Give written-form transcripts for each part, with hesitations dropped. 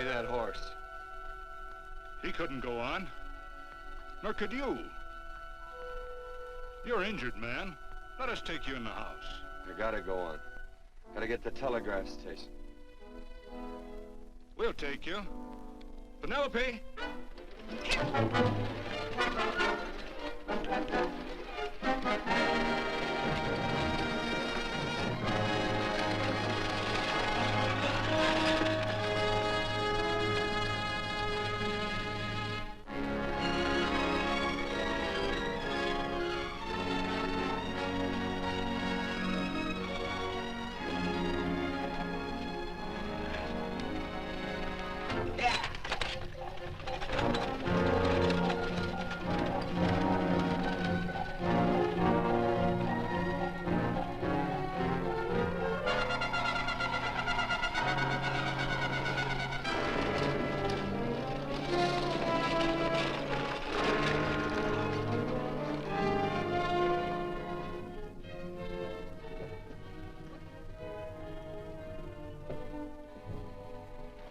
that horse. He couldn't go on. Nor could you. You're injured, man. Let us take you in the house. I gotta go on. Gotta get to the telegraph station. We'll take you. Penelope!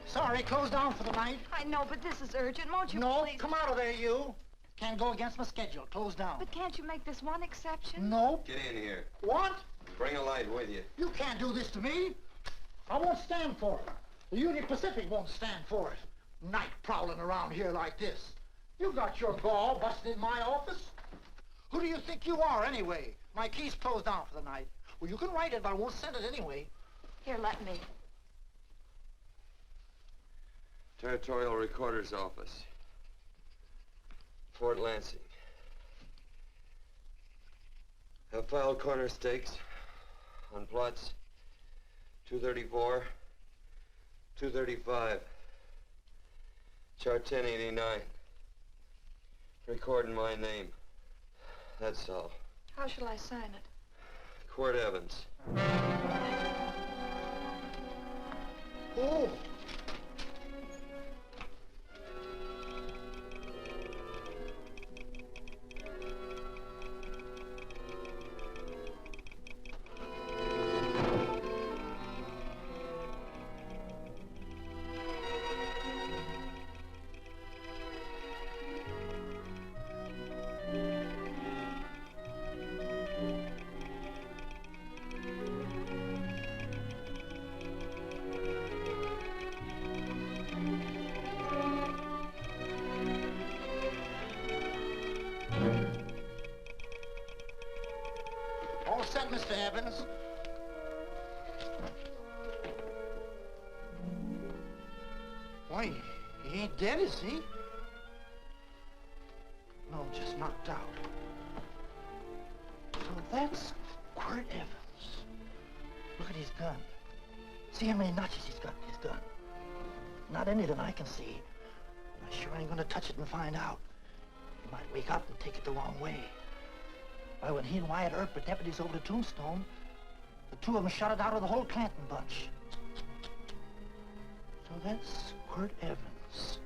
Sorry, closed down for the night. I know, but this is urgent. Won't you No, please? come out of there, you. Can't go against my schedule. Closed down. But can't you make this one exception? No. Get in here. What? Bring a light with you. You can't do this to me. I won't stand for it. The Union Pacific won't stand for it. Night prowling around here like this. You got your gall busting in my office? Who do you think you are, anyway? My key's closed down for the night. Well, you can write it, but I won't send it anyway. Here, let me. Territorial Recorder's Office. Fort Lansing. Have filed corner stakes on plots 234, 235, chart 1089. Recording my name. That's all. How shall I sign it? Quirt Evans. Oh. All set, Mr. Evans. Why, he ain't dead, is he? No, just knocked out. So that's Quirt Evans. Look at his gun. See how many notches he's got in his gun. Not any that I can see. I sure ain't gonna touch it and find out. He might wake up and take it the wrong way. Why, when he and Wyatt Earp were deputies over to Tombstone, the two of them shot it out of the whole Clanton bunch. So that's Quirt Evans.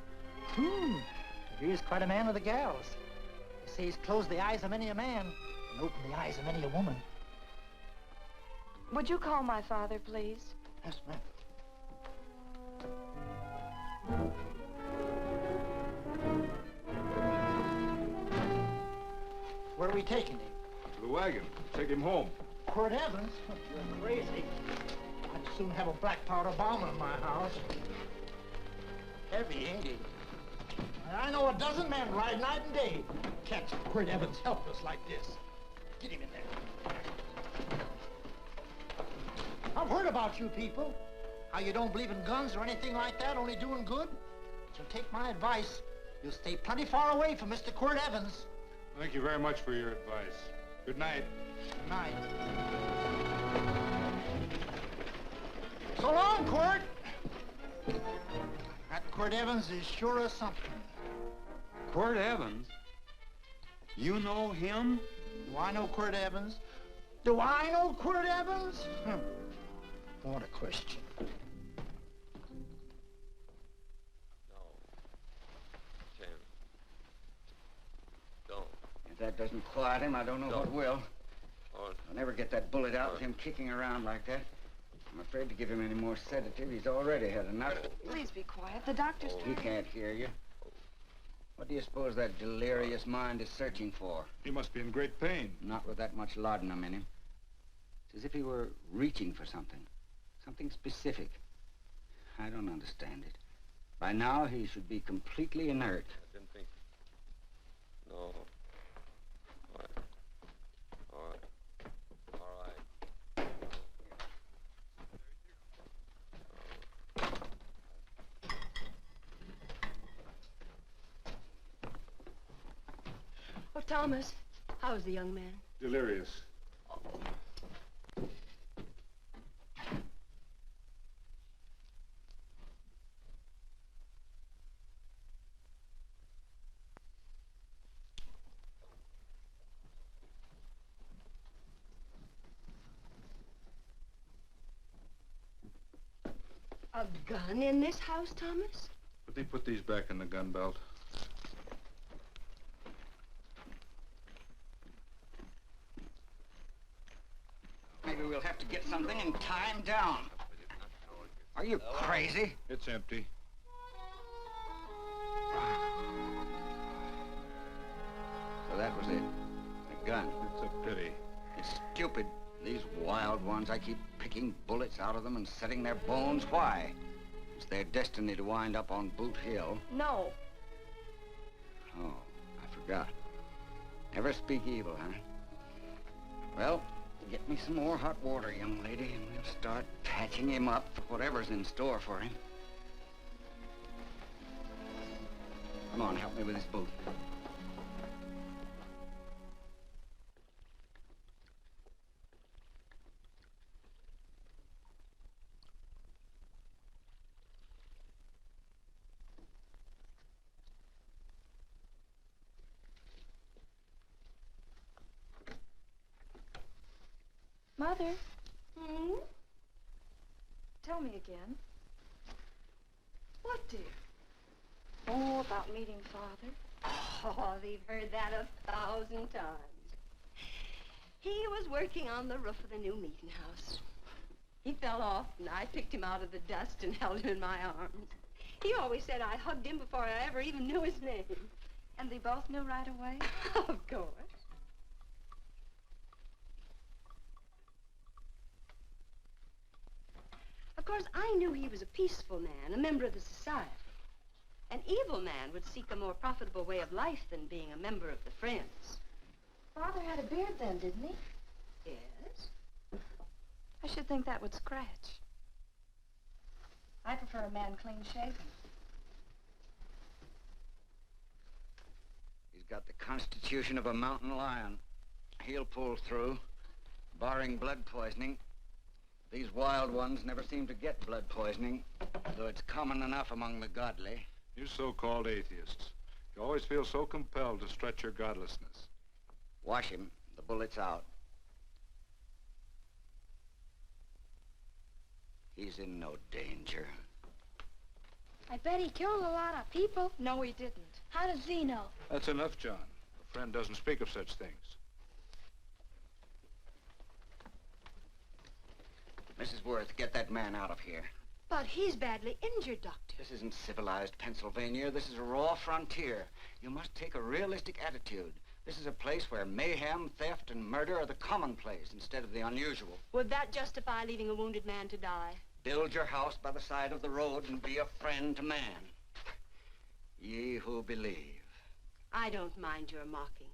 He's quite a man with the gals. They say he's closed the eyes of many a man and opened the eyes of many a woman. Would you call my father, please? Yes, ma'am. Where are we taking him? To the wagon. Take him home. Quirt Evans? You're crazy. I'd soon have a black powder bomb in my house. Heavy, ain't he? I know a dozen men ride night and day. Catch Quirt Evans helpless like this. Get him in there. I've heard about you people. How you don't believe in guns or anything like that, only doing good. So take my advice. You'll stay plenty far away from Mr. Quirt Evans. Thank you very much for your advice. Good night. Good night. So long, Quirt. That Quirt Evans is sure of something. Quirt Evans? You know him? Do I know Quirt Evans? Do I know Quirt Evans? What a question. No. Tim. Don't. If that doesn't quiet him, I don't know what will. Oh, I'll never get that bullet out with him kicking around like that. I'm afraid to give him any more sedative. He's already had enough. Please be quiet. The doctor's He can't hear you. What do you suppose that delirious mind is searching for? He must be in great pain. Not with that much laudanum in him. It's as if he were reaching for something. Something specific. I don't understand it. By now, he should be completely inert. I've been thinking. No. All right. All right. All right. Oh, Thomas, how's the young man? Delirious. A gun in this house, Thomas? But they put these back in the gun belt. Maybe we'll have to get something and tie him down. Are you crazy? It's empty. So that was it. The gun. It's a pity. It's stupid. These wild ones, I keep picking bullets out of them and setting their bones. Why? It's their destiny to wind up on Boot Hill. No. Oh, I forgot. Never speak evil, huh? Well, get me some more hot water, young lady, and we'll start patching him up for whatever's in store for him. Come on, help me with his boot. Mother, Hmm? tell me again. What, dear? Oh, about meeting Father. Oh, they've heard that 1,000 times. He was working on the roof of the new meeting house. He fell off, and I picked him out of the dust and held him in my arms. He always said I hugged him before I ever even knew his name. And they both knew right away? Of course. Of course, I knew he was a peaceful man, a member of the society. An evil man would seek a more profitable way of life than being a member of the Friends. Father had a beard then, didn't he? Yes? I should think that would scratch. I prefer a man clean shaven. He's got the constitution of a mountain lion. He'll pull through, barring blood poisoning. These wild ones never seem to get blood poisoning, though it's common enough among the godly. You so-called atheists. You always feel so compelled to stretch your godlessness. Wash him. The bullet's out. He's in no danger. I bet he killed a lot of people. No, he didn't. How does he know? That's enough, John. A friend doesn't speak of such things. Mrs. Worth, get that man out of here. But he's badly injured, Doctor. This isn't civilized Pennsylvania. This is a raw frontier. You must take a realistic attitude. This is a place where mayhem, theft, and murder are the commonplace instead of the unusual. Would that justify leaving a wounded man to die? Build your house by the side of the road and be a friend to man. Ye who believe. I don't mind your mocking.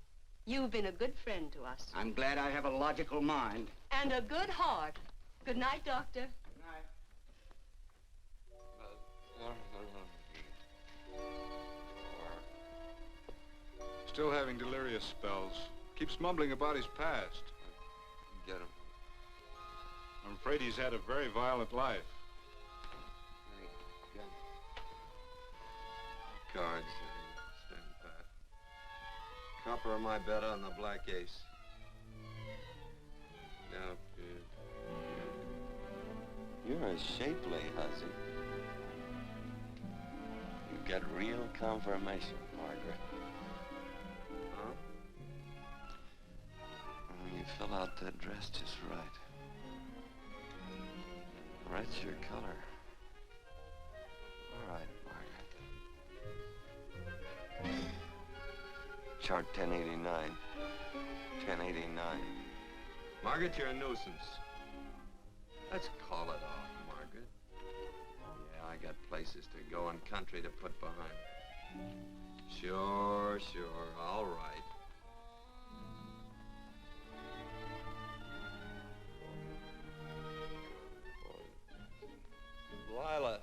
You've been a good friend to us. I'm glad I have a logical mind. And a good heart. Good night, Doctor. Good night. Still having delirious spells. Keeps mumbling about his past. Get him. I'm afraid he's had a very violent life. Cards. Stand pat. Copper am I bet on the black ace? Now, you're a shapely hussy. You get real confirmation, Margaret. Huh? Oh, you fill out that dress just right. That's your color. All right, Margaret. Chart 1089. 1089. Margaret, you're a nuisance. Let's call it off, Margaret. Yeah, I got places to go and country to put behind me. Sure, all right. Lila.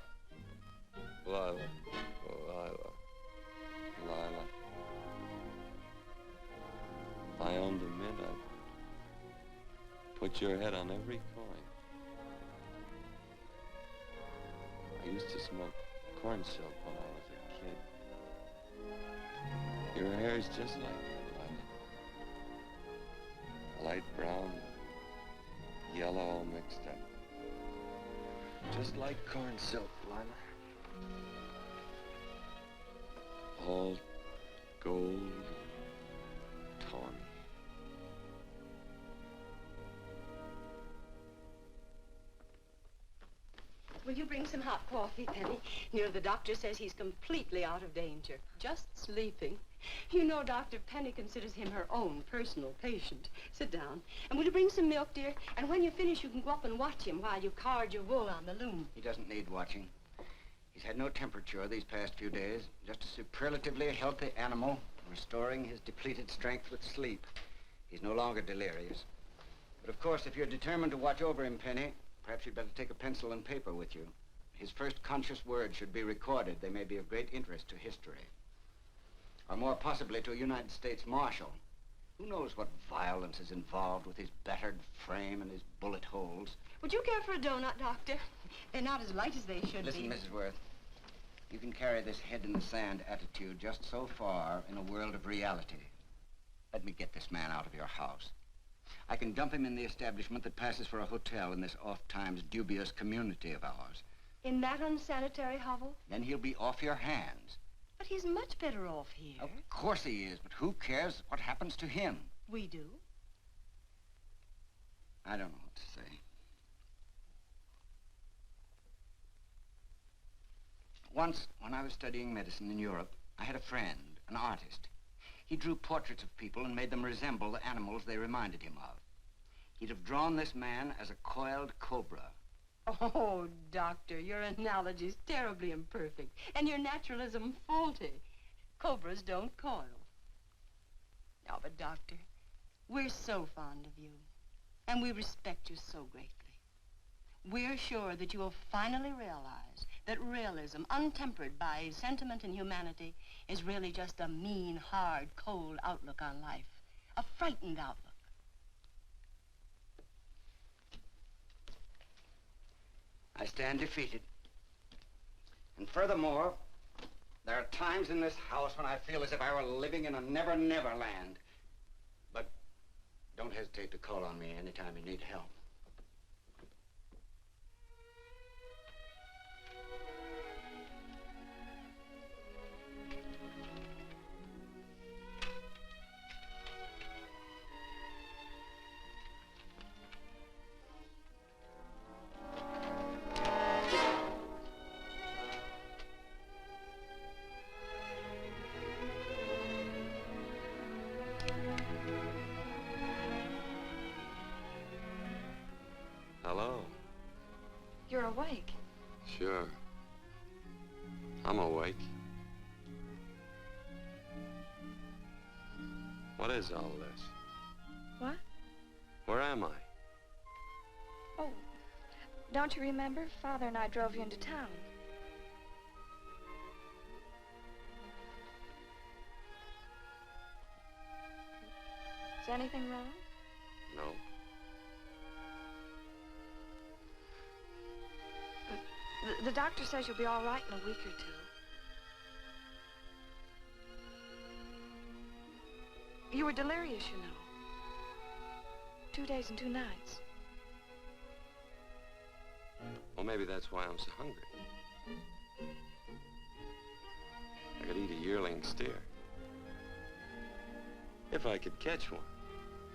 If I owned a mint, I'd put your head on every coin. I used to smoke corn silk when I was a kid. Your hair's just like that, Lila. Light brown, yellow all mixed up. Just like corn silk, Lila. All gold and tawny. Will you bring some hot coffee, Penny? You know, the doctor says he's completely out of danger. Just sleeping. You know, Dr. Penny considers him her own personal patient. Sit down. And will you bring some milk, dear? And when you finish, you can go up and watch him while you card your wool on the loom. He doesn't need watching. He's had no temperature these past few days. Just a superlatively healthy animal, restoring his depleted strength with sleep. He's no longer delirious. But of course, if you're determined to watch over him, Penny, perhaps you'd better take a pencil and paper with you. His first conscious words should be recorded. They may be of great interest to history. Or more possibly to a United States Marshal. Who knows what violence is involved with his battered frame and his bullet holes. Would you care for a donut, Doctor? They're not as light as they should Listen, be. Mrs. Worth. You can carry this head-in-the-sand attitude just so far in a world of reality. Let me get this man out of your house. I can dump him in the establishment that passes for a hotel in this oft-times dubious community of ours. In that unsanitary hovel? Then he'll be off your hands. But he's much better off here. Of course he is, but who cares what happens to him? We do. I don't know what to say. Once, when I was studying medicine in Europe, I had a friend, an artist. He drew portraits of people and made them resemble the animals they reminded him of. He'd have drawn this man as a coiled cobra. Oh, Doctor, your analogy's terribly imperfect, and your naturalism faulty. Cobras don't coil. No, but Doctor, we're so fond of you, and we respect you so greatly. We're sure that you will finally realize that realism, untempered by sentiment and humanity, is really just a mean, hard, cold outlook on life. A frightened outlook. I stand defeated. And furthermore, there are times in this house when I feel as if I were living in a never-never land. But don't hesitate to call on me anytime you need help. Hello. You're awake. Sure. I'm awake. What is all this? What? Where am I? Oh, don't you remember? Father and I drove you into town. Is anything wrong? No. The doctor says you'll be all right in a week or two. You were delirious, you know. 2 days and 2 nights. Well, maybe that's why I'm so hungry. I could eat a yearling steer. If I could catch one.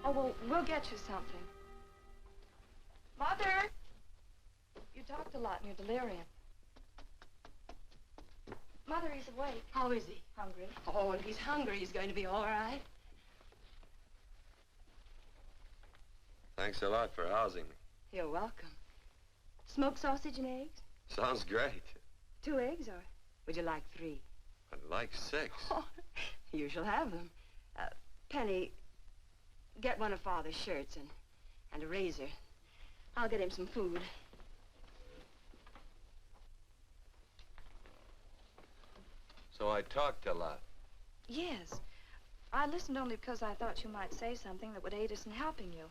Oh, well, we'll get you something. Mother! You talked a lot in your delirium. Mother, he's awake. How is he? Hungry. Oh, if he's hungry, he's going to be all right. Thanks a lot for housing me. You're welcome. Smoked sausage and eggs? Sounds great. 2 eggs, or would you like 3? I'd like 6. Oh, you shall have them. Penny, get one of Father's shirts and a razor. I'll get him some food. So I talked a lot. Yes. I listened only because I thought you might say something that would aid us in helping you.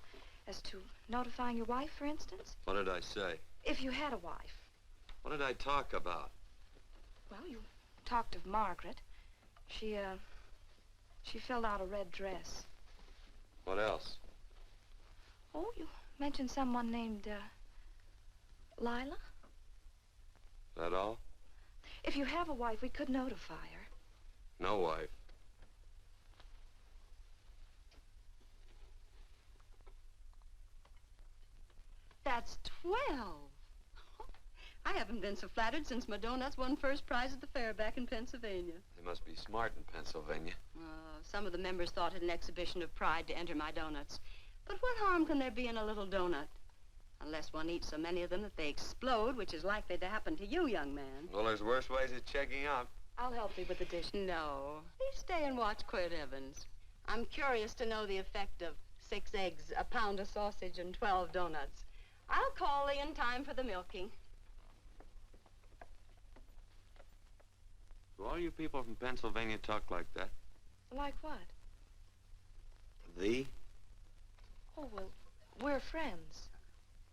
As to notifying your wife, for instance. What did I say? If you had a wife. What did I talk about? Well, you talked of Margaret. She filled out a red dress. What else? Oh, you mentioned someone named, Lila? That all? If you have a wife, we could notify her. No wife. That's 12. I haven't been so flattered since my donuts won first prize at the fair back in Pennsylvania. They must be smart in Pennsylvania. Some of the members thought it an exhibition of pride to enter my donuts. But what harm can there be in a little donut? Unless one eats so many of them that they explode, which is likely to happen to you, young man. Well, there's worse ways of checking out. I'll help you with the dish. No. Please stay and watch Quirt Evans. I'm curious to know the effect of 6 eggs, a pound of sausage, and 12 donuts. I'll call Lee in time for the milking. Do all you people from Pennsylvania talk like that? Like what? Thee? Oh, well, we're friends.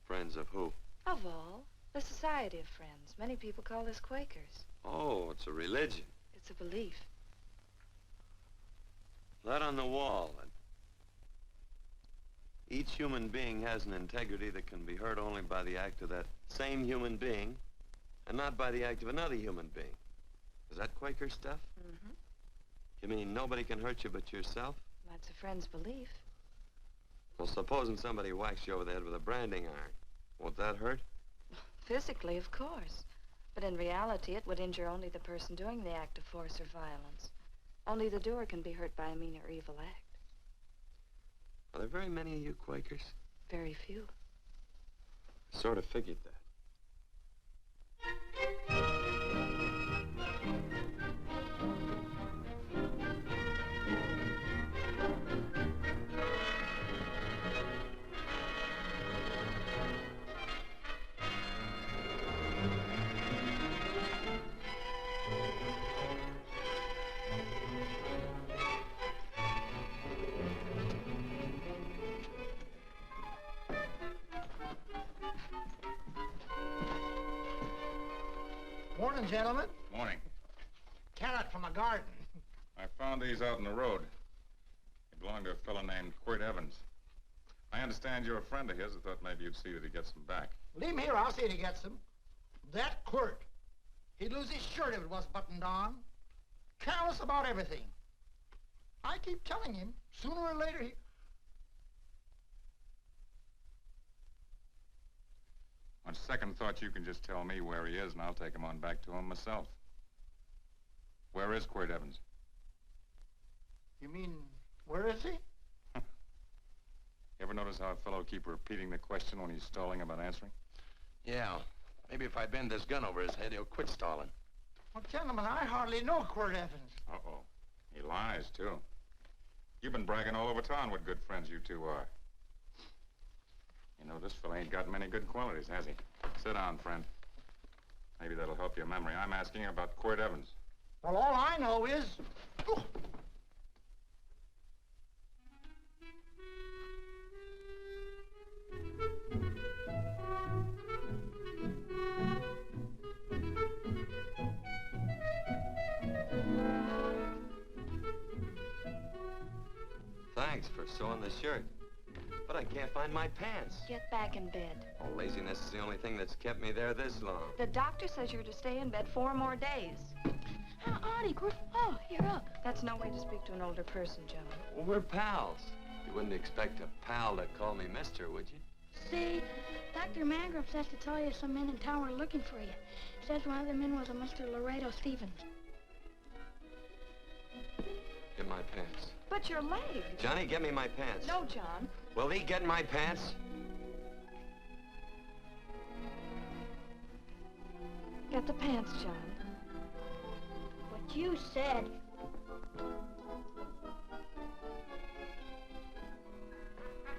Friends of who? Of all. The Society of Friends. Many people call us Quakers. Oh, it's a religion. It's a belief. That on the wall. Each human being has an integrity that can be hurt only by the act of that same human being, and not by the act of another human being. Is that Quaker stuff? Mm-hmm. You mean nobody can hurt you but yourself? That's a friend's belief. Well, supposing somebody whacks you over the head with a branding iron. Won't that hurt? Physically, of course. But in reality, it would injure only the person doing the act of force or violence. Only the doer can be hurt by a mean or evil act. Are there very many of you Quakers? Very few. I sort of figured that. Morning, gentlemen. Morning. Carrot from a garden. I found these out in the road. They belong to a fellow named Quirt Evans. I understand you're a friend of his. I thought maybe you'd see that he gets them back. Leave him here, I'll see if he gets them. That Quirt, he'd lose his shirt if it was buttoned on. Careless about everything. I keep telling him, sooner or later he... On second thought, you can just tell me where he is, and I'll take him on back to him myself. Where is Quirt Evans? You mean, where is he? You ever notice how a fellow will keep repeating the question when he's stalling about answering? Yeah. Maybe if I bend this gun over his head, he'll quit stalling. Well, gentlemen, I hardly know Quirt Evans. Uh-oh. He lies, too. You've been bragging all over town what good friends you two are. You know, this fella ain't got many good qualities, has he? Sit down, friend. Maybe that'll help your memory. I'm asking about Quirt Evans. Well, all I know is... Oh. Thanks for sewing the shirt. But I can't find my pants. Get back in bed. Oh, laziness is the only thing that's kept me there this long. The doctor says you're to stay in bed 4 more days. Howdy, Quirt. Oh, you're up. That's no way to speak to an older person, Joan. Well, we're pals. You wouldn't expect a pal to call me mister, would you? see, Dr. Mangrum says to tell you some men in town were looking for you. Says one of the men was a Mr. Laredo Stevens. Get my pants. But your leg. Johnny, get me my pants. No, John. Will he get my pants? Get the pants, John. What you said.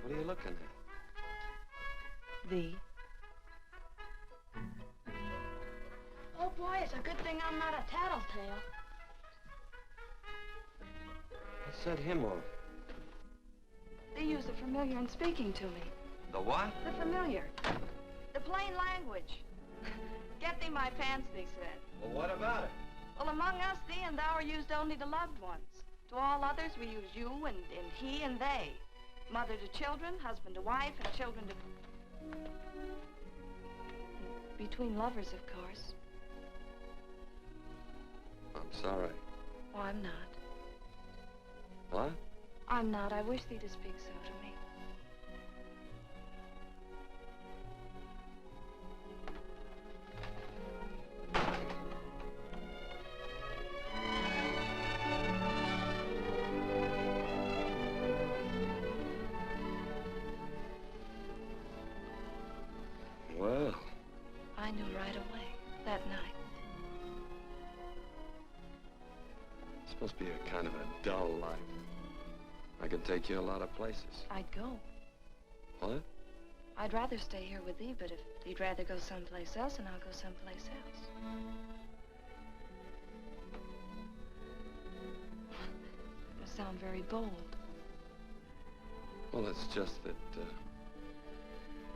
What are you looking at? The. Oh, boy, it's a good thing I'm not a tattletale. I set him off. They use the familiar in speaking to me. The what? The familiar. The plain language. Get thee my pants, they said. Well, what about it? Well, among us, thee and thou are used only to loved ones. To all others, we use you and he and they. Mother to children, husband to wife, and children to... Between lovers, of course. I'm sorry. Oh, I'm not. What? I'm not. I wish thee to speak so to me. Well. I knew right away, that night. This must be a kind of a dull life. I can take you a lot of places. I'd go. What? I'd rather stay here with thee, but if you'd rather go someplace else, then I'll go someplace else. It must sound very bold. Well, it's just that,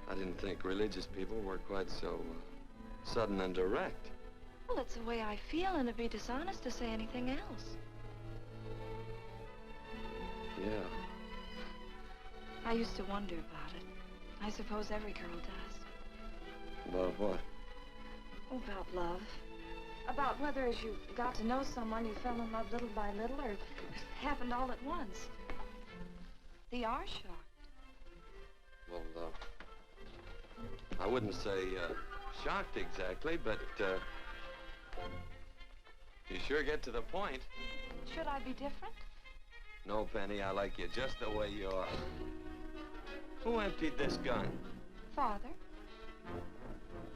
I didn't think religious people were quite so, sudden and direct. Well, it's the way I feel, and it'd be dishonest to say anything else. Yeah. I used to wonder about it. I suppose every girl does. About what? Oh, about love. About whether as you got to know someone, you fell in love little by little, or it happened all at once. They are shocked. Well, I wouldn't say, shocked exactly, but, you sure get to the point. Should I be different? No, Penny, I like you just the way you are. Who emptied this gun? Father.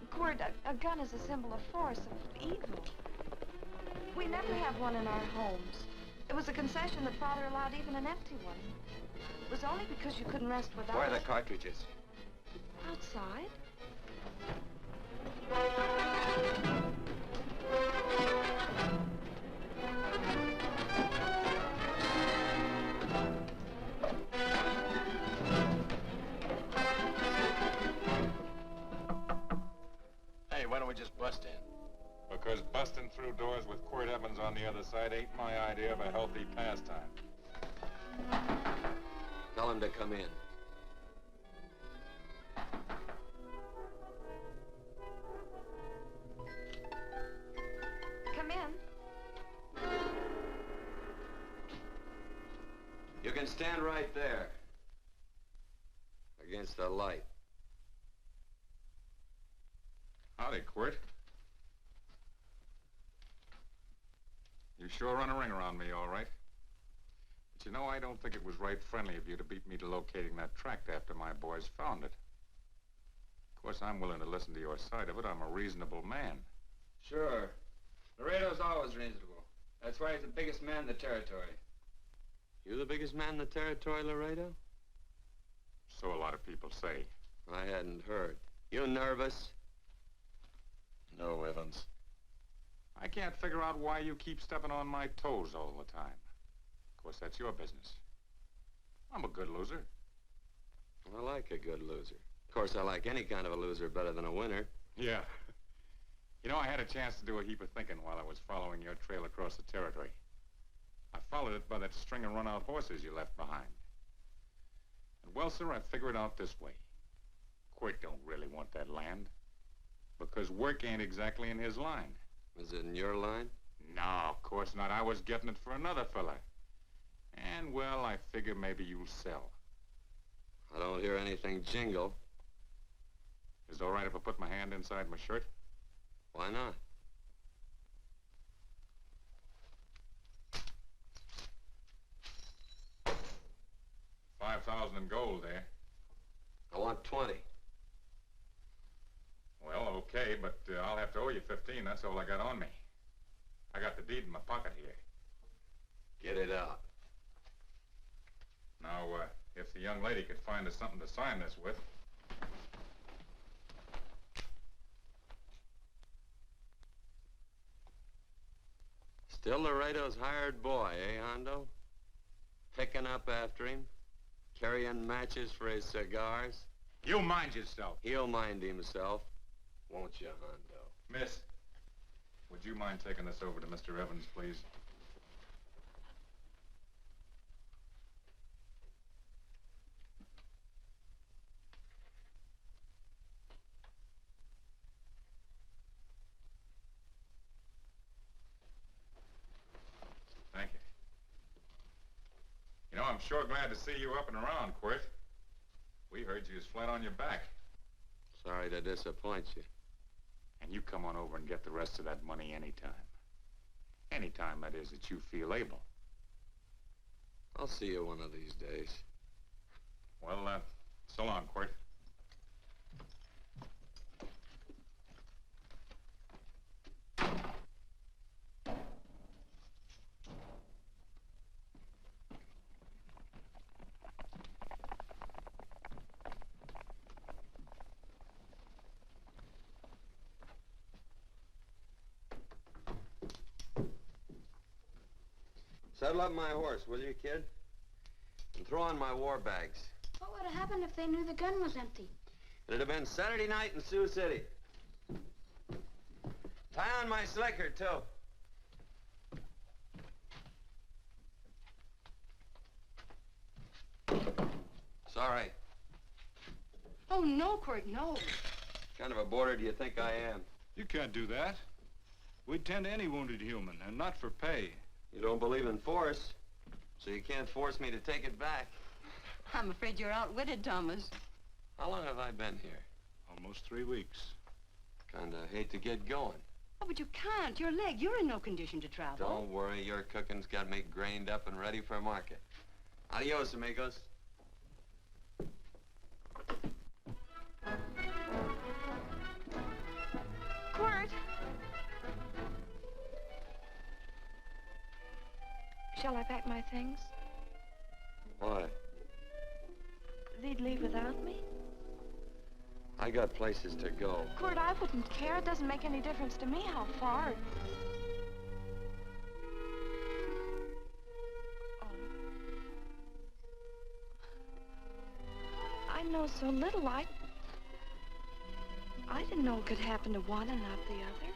Quirt, a gun is a symbol of force, of evil. We never have one in our homes. It was a concession that Father allowed even an empty one. It was only because you couldn't rest without Where are it. the cartridges? Outside. Hey, why don't we just bust in? Because busting through doors with Quirt Evans on the other side ain't my idea of a healthy pastime. Tell him to come in. Come in. You can stand right there. Against the light. Howdy, Quirt. You sure run a ring around me, all right. But you know, I don't think it was right friendly of you to beat me to locating that tract after my boys found it. Of course, I'm willing to listen to your side of it. I'm a reasonable man. Sure. Laredo's always reasonable. That's why he's the biggest man in the territory. You the biggest man in the territory, Laredo? So a lot of people say. I hadn't heard. You nervous? No, Evans. I can't figure out why you keep stepping on my toes all the time. Of course, that's your business. I'm a good loser. I like a good loser. Of course, I like any kind of a loser better than a winner. Yeah. You know, I had a chance to do a heap of thinking while I was following your trail across the territory. I followed it by that string of run-out horses you left behind. And, well, sir, I figured it out this way. Quirt don't really want that land. Because work ain't exactly in his line. Is it in your line? No, of course not. I was getting it for another fella. And, well, I figure maybe you'll sell. I don't hear anything jingle. Is it all right if I put my hand inside my shirt? Why not? $5,000 in gold, eh? I want 20. Well, okay, but I'll have to owe you 15. That's all I got on me. I got the deed in my pocket here. Get it out. Now, if the young lady could find us something to sign this with. Still Laredo's hired boy, eh, Hondo? Picking up after him, carrying matches for his cigars. You mind yourself. He'll mind himself, won't you, Hondo? Miss, would you mind taking this over to Mr. Evans, please? Thank you. You know, I'm sure glad to see you up and around, Quirt. We heard you was flat on your back. Sorry to disappoint you. And you come on over and get the rest of that money anytime. Anytime, that is, that you feel able. I'll see you one of these days. Well, so long, Quirt. Saddle up my horse, will you, kid? And throw on my war bags. What would have happened if they knew the gun was empty? It'd have been Saturday night in Sioux City. Tie on my slicker, too. Sorry. Oh, no, Quirt, no. What kind of a boarder do you think I am? You can't do that. We'd tend to any wounded human, and not for pay. You don't believe in force, so you can't force me to take it back. I'm afraid you're outwitted, Thomas. How long have I been here? Almost 3 weeks. Kinda hate to get going. Oh, but you can't. Your leg, you're in no condition to travel. Don't worry, your cooking's got me grained up and ready for market. Adios, amigos. Quirt! Shall I pack my things? Why? They'd leave without me? I got places to go. Quirt, I wouldn't care. It doesn't make any difference to me how far. Oh. I know so little. I didn't know it could happen to one and not the other.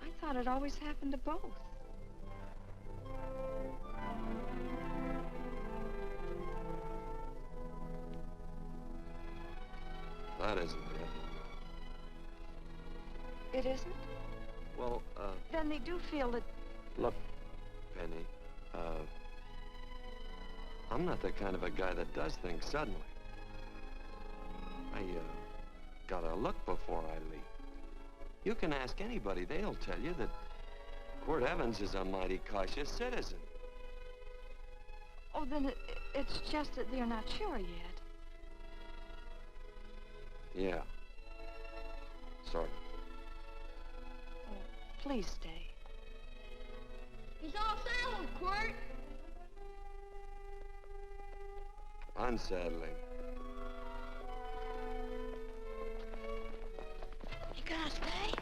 I thought it always happened to both. That isn't it. It isn't? Well, Then they do feel that... look, Penny, I'm not the kind of a guy that does things suddenly. I, gotta look before I leap. You can ask anybody, they'll tell you that Quirt Evans is a mighty cautious citizen. Oh, then it's just that they're not sure yet. Yeah. Sort of. Oh, please stay. He's all saddled, Quirt. Unsettling. You gonna stay?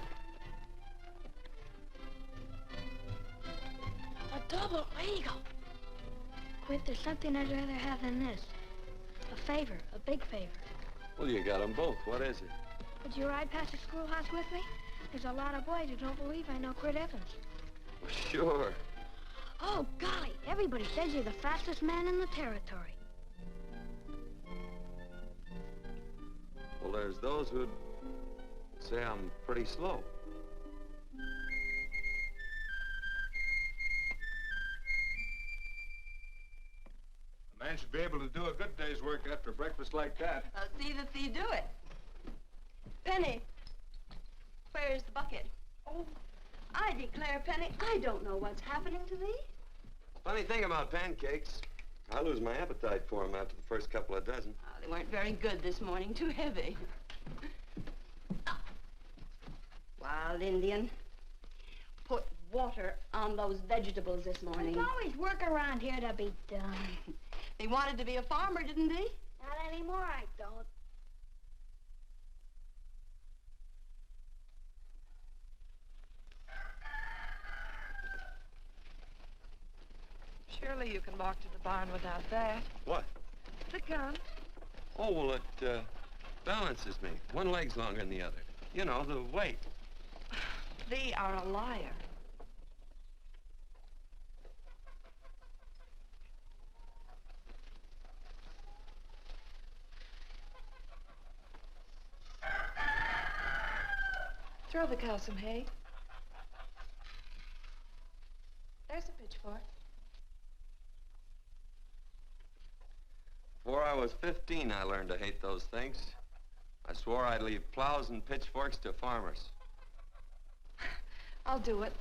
A double eagle. Quirt, there's something I'd rather have than this. A favor, a big favor. Well, you got them both. What is it? Would you ride past the schoolhouse with me? There's a lot of boys who don't believe I know Quirt Evans. Well, sure. Oh, golly, everybody says you're the fastest man in the territory. Well, there's those who'd say I'm pretty slow. The Man should be able to do a good day's work after breakfast like that. See that you do it. Penny, where's the bucket? Oh, I declare, Penny, I don't know what's happening to thee. Funny thing about pancakes, I lose my appetite for them after the first couple of dozen. Oh, they weren't very good this morning, too heavy. Wild Indian, put water on those vegetables this morning. There's always work around here to be done. He wanted to be a farmer, didn't he? Not anymore, I don't. Surely you can walk to the barn without that. What? The gun. Oh, well, it balances me. One leg's longer than the other. You know, the weight. Thee are a liar. Throw the cow some hay. There's a pitchfork. Before I was 15, I learned to hate those things. I swore I'd leave plows and pitchforks to farmers. I'll do it.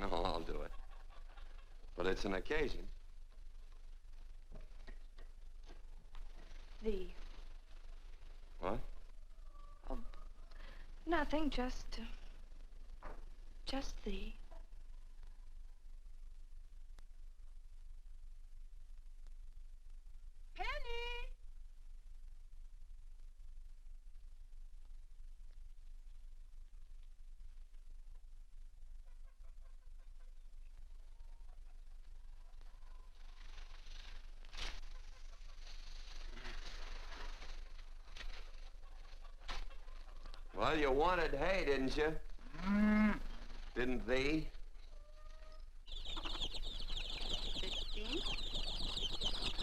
No, I'll do it. But it's an occasion. Thee. What? Oh, nothing, just thee. Penny! Well, you wanted hay, didn't you? Didn't thee? 15?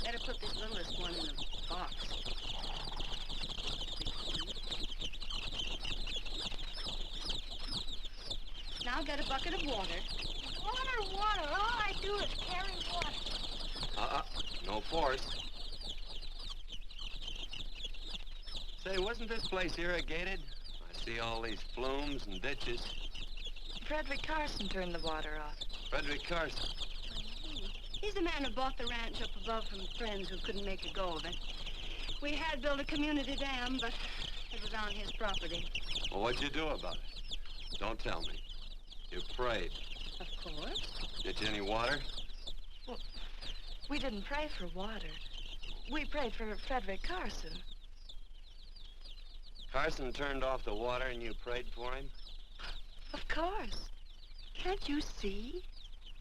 Better put this littlest one in the box. 16. Now get a bucket of water. Water. All I do is carry water. No force. Say, wasn't this place irrigated? I see all these flumes and ditches. Frederick Carson turned the water off. Frederick Carson. He's the man who bought the ranch up above from friends who couldn't make a go of it. We had built a community dam, but it was on his property. Well, what'd you do about it? Don't tell me. You prayed. Of course. Get you any water? Well, we didn't pray for water. We prayed for Frederick Carson. Carson turned off the water and you prayed for him? Of course. Can't you see?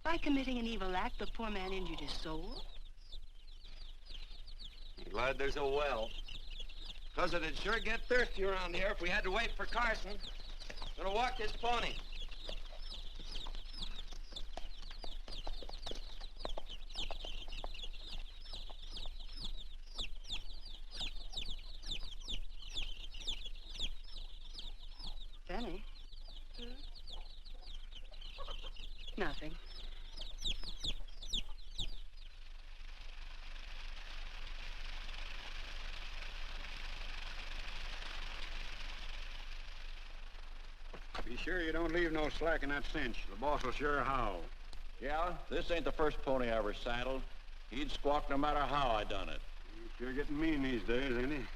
By committing an evil act, the poor man injured his soul. I'm glad there's a well. Because it'd sure get thirsty around here if we had to wait for Carson. Gonna walk this pony. Penny? Nothing. Be sure you don't leave no slack in that cinch. The boss will sure howl. Yeah, this ain't the first pony I ever saddled. He'd squawk no matter how I done it. He's sure getting mean these days, ain't he?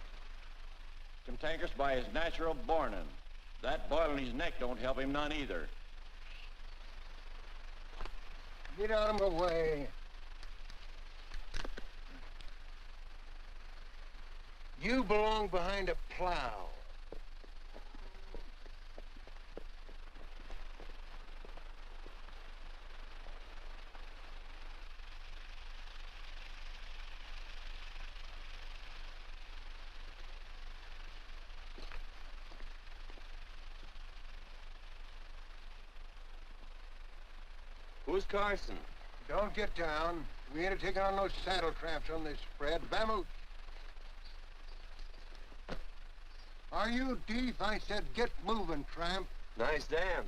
Cantankerous by his natural bornin'. That boil in his neck don't help him none either. Get out of my way. You belong behind a plow. Who's Carson? Don't get down. We ain't taking on no saddle tramps on this spread. Vamoose. Are you deef? I said get moving, tramp. Nice dam.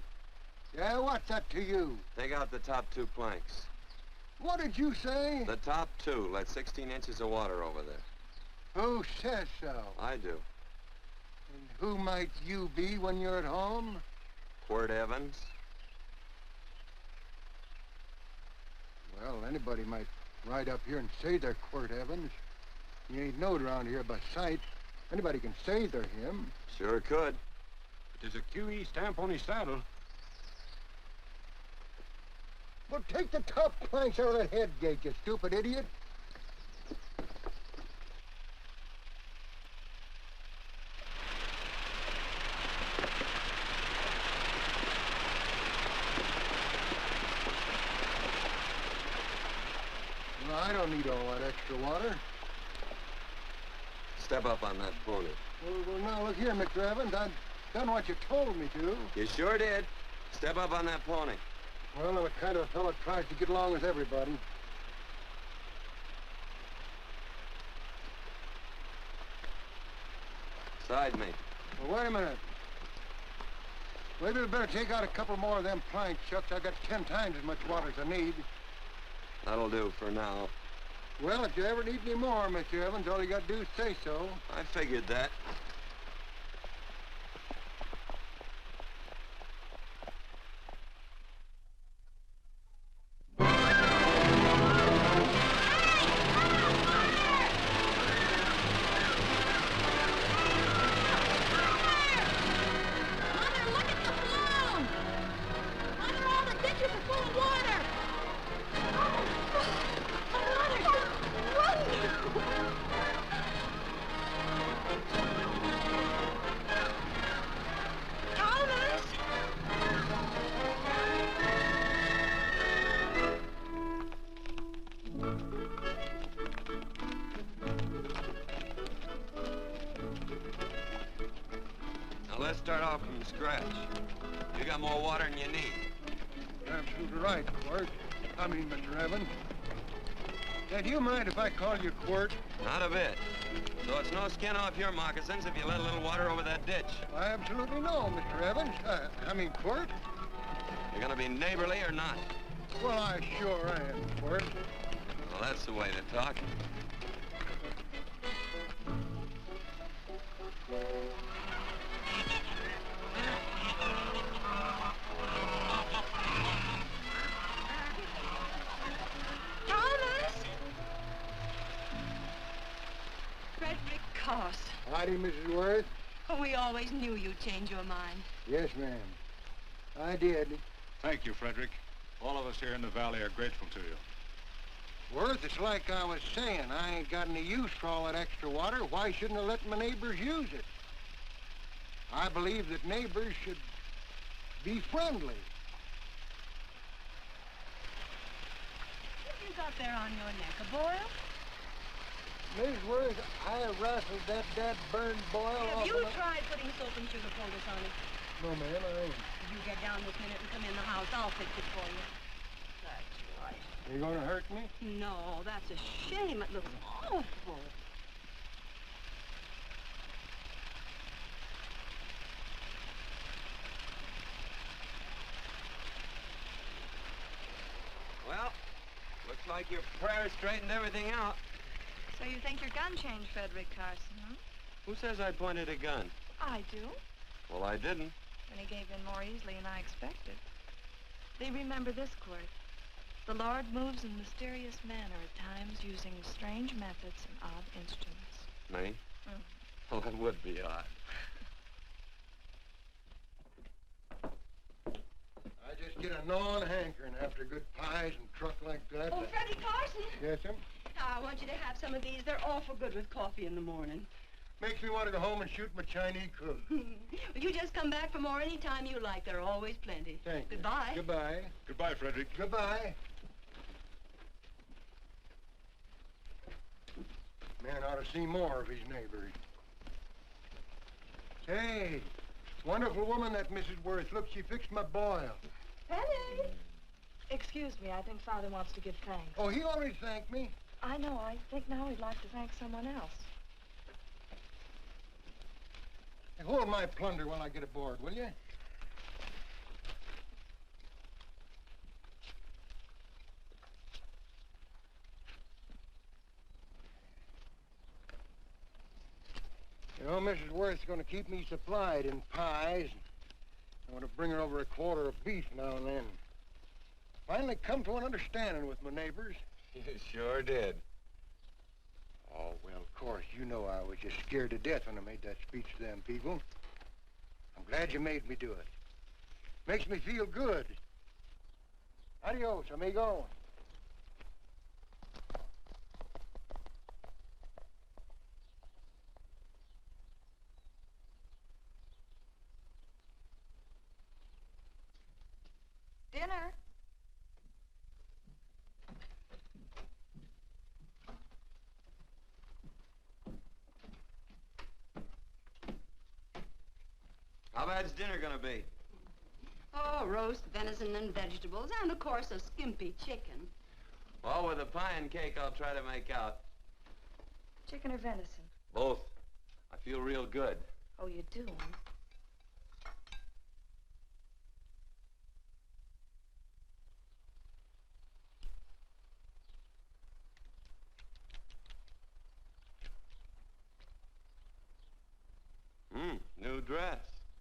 Yeah, what's that to you? Take out the top 2 planks. What did you say? The top two. Let 16 inches of water over there. Who says so? I do. And who might you be when you're at home? Quirt Evans. Well, anybody might ride up here and say they're Quirt Evans. He ain't knowed around here by sight. Anybody can say they're him. Sure could. There's a QE stamp on his saddle. Well, take the top planks out of that head gate, you stupid idiot. Well, I don't need all that extra water. Step up on that pony. Well, now, look here, Mr. Evans. I've done what you told me to. You sure did. Step up on that pony. Well, I'm the kind of fellow that tries to get along with everybody. Side me. Well, wait a minute. Maybe we better take out a couple more of them planks, Chuck. I got 10 times as much water as I need. That'll do for now. Well, if you ever need any more, Mr. Evans, all you got to do is say so. I figured that. Let's start off from scratch. You got more water than you need. You're absolutely right, Quirt. Mr. Evans. Do you mind if I call you Quirt? Not a bit. So it's no skin off your moccasins if you let a little water over that ditch. I absolutely know, Mr. Evans. Quirt. You're gonna be neighborly or not? Well, I sure am, Quirt. Well, that's the way to talk. Howdy, Mrs. Worth. Oh, we always knew you'd change your mind. Yes, ma'am. I did. Thank you, Frederick. All of us here in the valley are grateful to you. Worth, it's like I was saying. I ain't got any use for all that extra water. Why shouldn't I let my neighbors use it? I believe that neighbors should be friendly. What have you got there on your neck, a boil? Mrs. Worth, I rassled that burned boil off. Have you tried putting soap and sugar poultice on it? No, ma'am, I ain't. You get down this minute and come in the house. I'll fix it for you. That's right. Are you going to hurt me? No, that's a shame. It looks awful. Well, looks like your prayer straightened everything out. So you think your gun changed Frederick Carson, huh? Who says I pointed a gun? I do. Well, I didn't. And he gave in more easily than I expected. They remember this, Quirt. The Lord moves in mysterious manner at times using strange methods and odd instruments. Me? Mm. Well, that would be odd. I just get a gnawing hankering after good pies and truck like that. Oh, Freddie Carson. Yes, ma'am? I want you to have some of these. They're awful good with coffee in the morning. Makes me want to go home and shoot my Chinese cook. Well, you just come back for more any time you like. There are always plenty. Thank you. Goodbye. Goodbye. Goodbye, Frederick. Goodbye. Man ought to see more of his neighbors. Hey, wonderful woman, that Mrs. Worth. Look, she fixed my boil. Penny! Excuse me, I think Father wants to give thanks. Oh, he already thanked me. I know. I think now he'd like to thank someone else. Hey, hold my plunder while I get aboard, will you? know, Mrs. Worth's going to keep me supplied in pies. I want to bring her over a quarter of beef now and then. Finally come to an understanding with my neighbors. You sure did. Oh, well, of course, you know I was just scared to death when I made that speech to them people. I'm glad you made me do it. Makes me feel good. Adios, amigo. Dinner. How bad's dinner gonna be? Oh, roast venison and vegetables, and of course a skimpy chicken. Well, with a pie and cake, I'll try to make out. Chicken or venison? Both. I feel real good. Oh, you do, huh? New dress.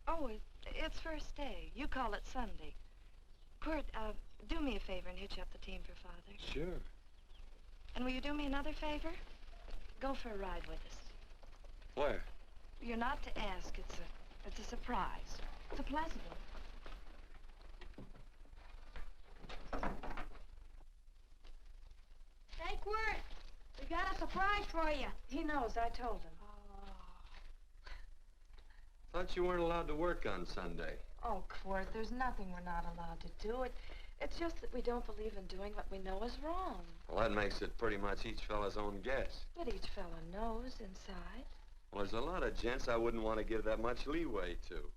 Oh, it's first day. You call it Sunday. Quirt, do me a favor and hitch up the team for Father. Sure. And will you do me another favor? Go for a ride with us. Where? You're not to ask. It's a surprise. It's a pleasant one. Hey, Quirt, we got a surprise for you. He knows. I told him. Thought you weren't allowed to work on Sunday. Oh, Quirt, there's nothing we're not allowed to do. It's just that we don't believe in doing what we know is wrong. Well, that makes it pretty much each fella's own guess. But each fella knows inside. Well, there's a lot of gents I wouldn't want to give that much leeway to.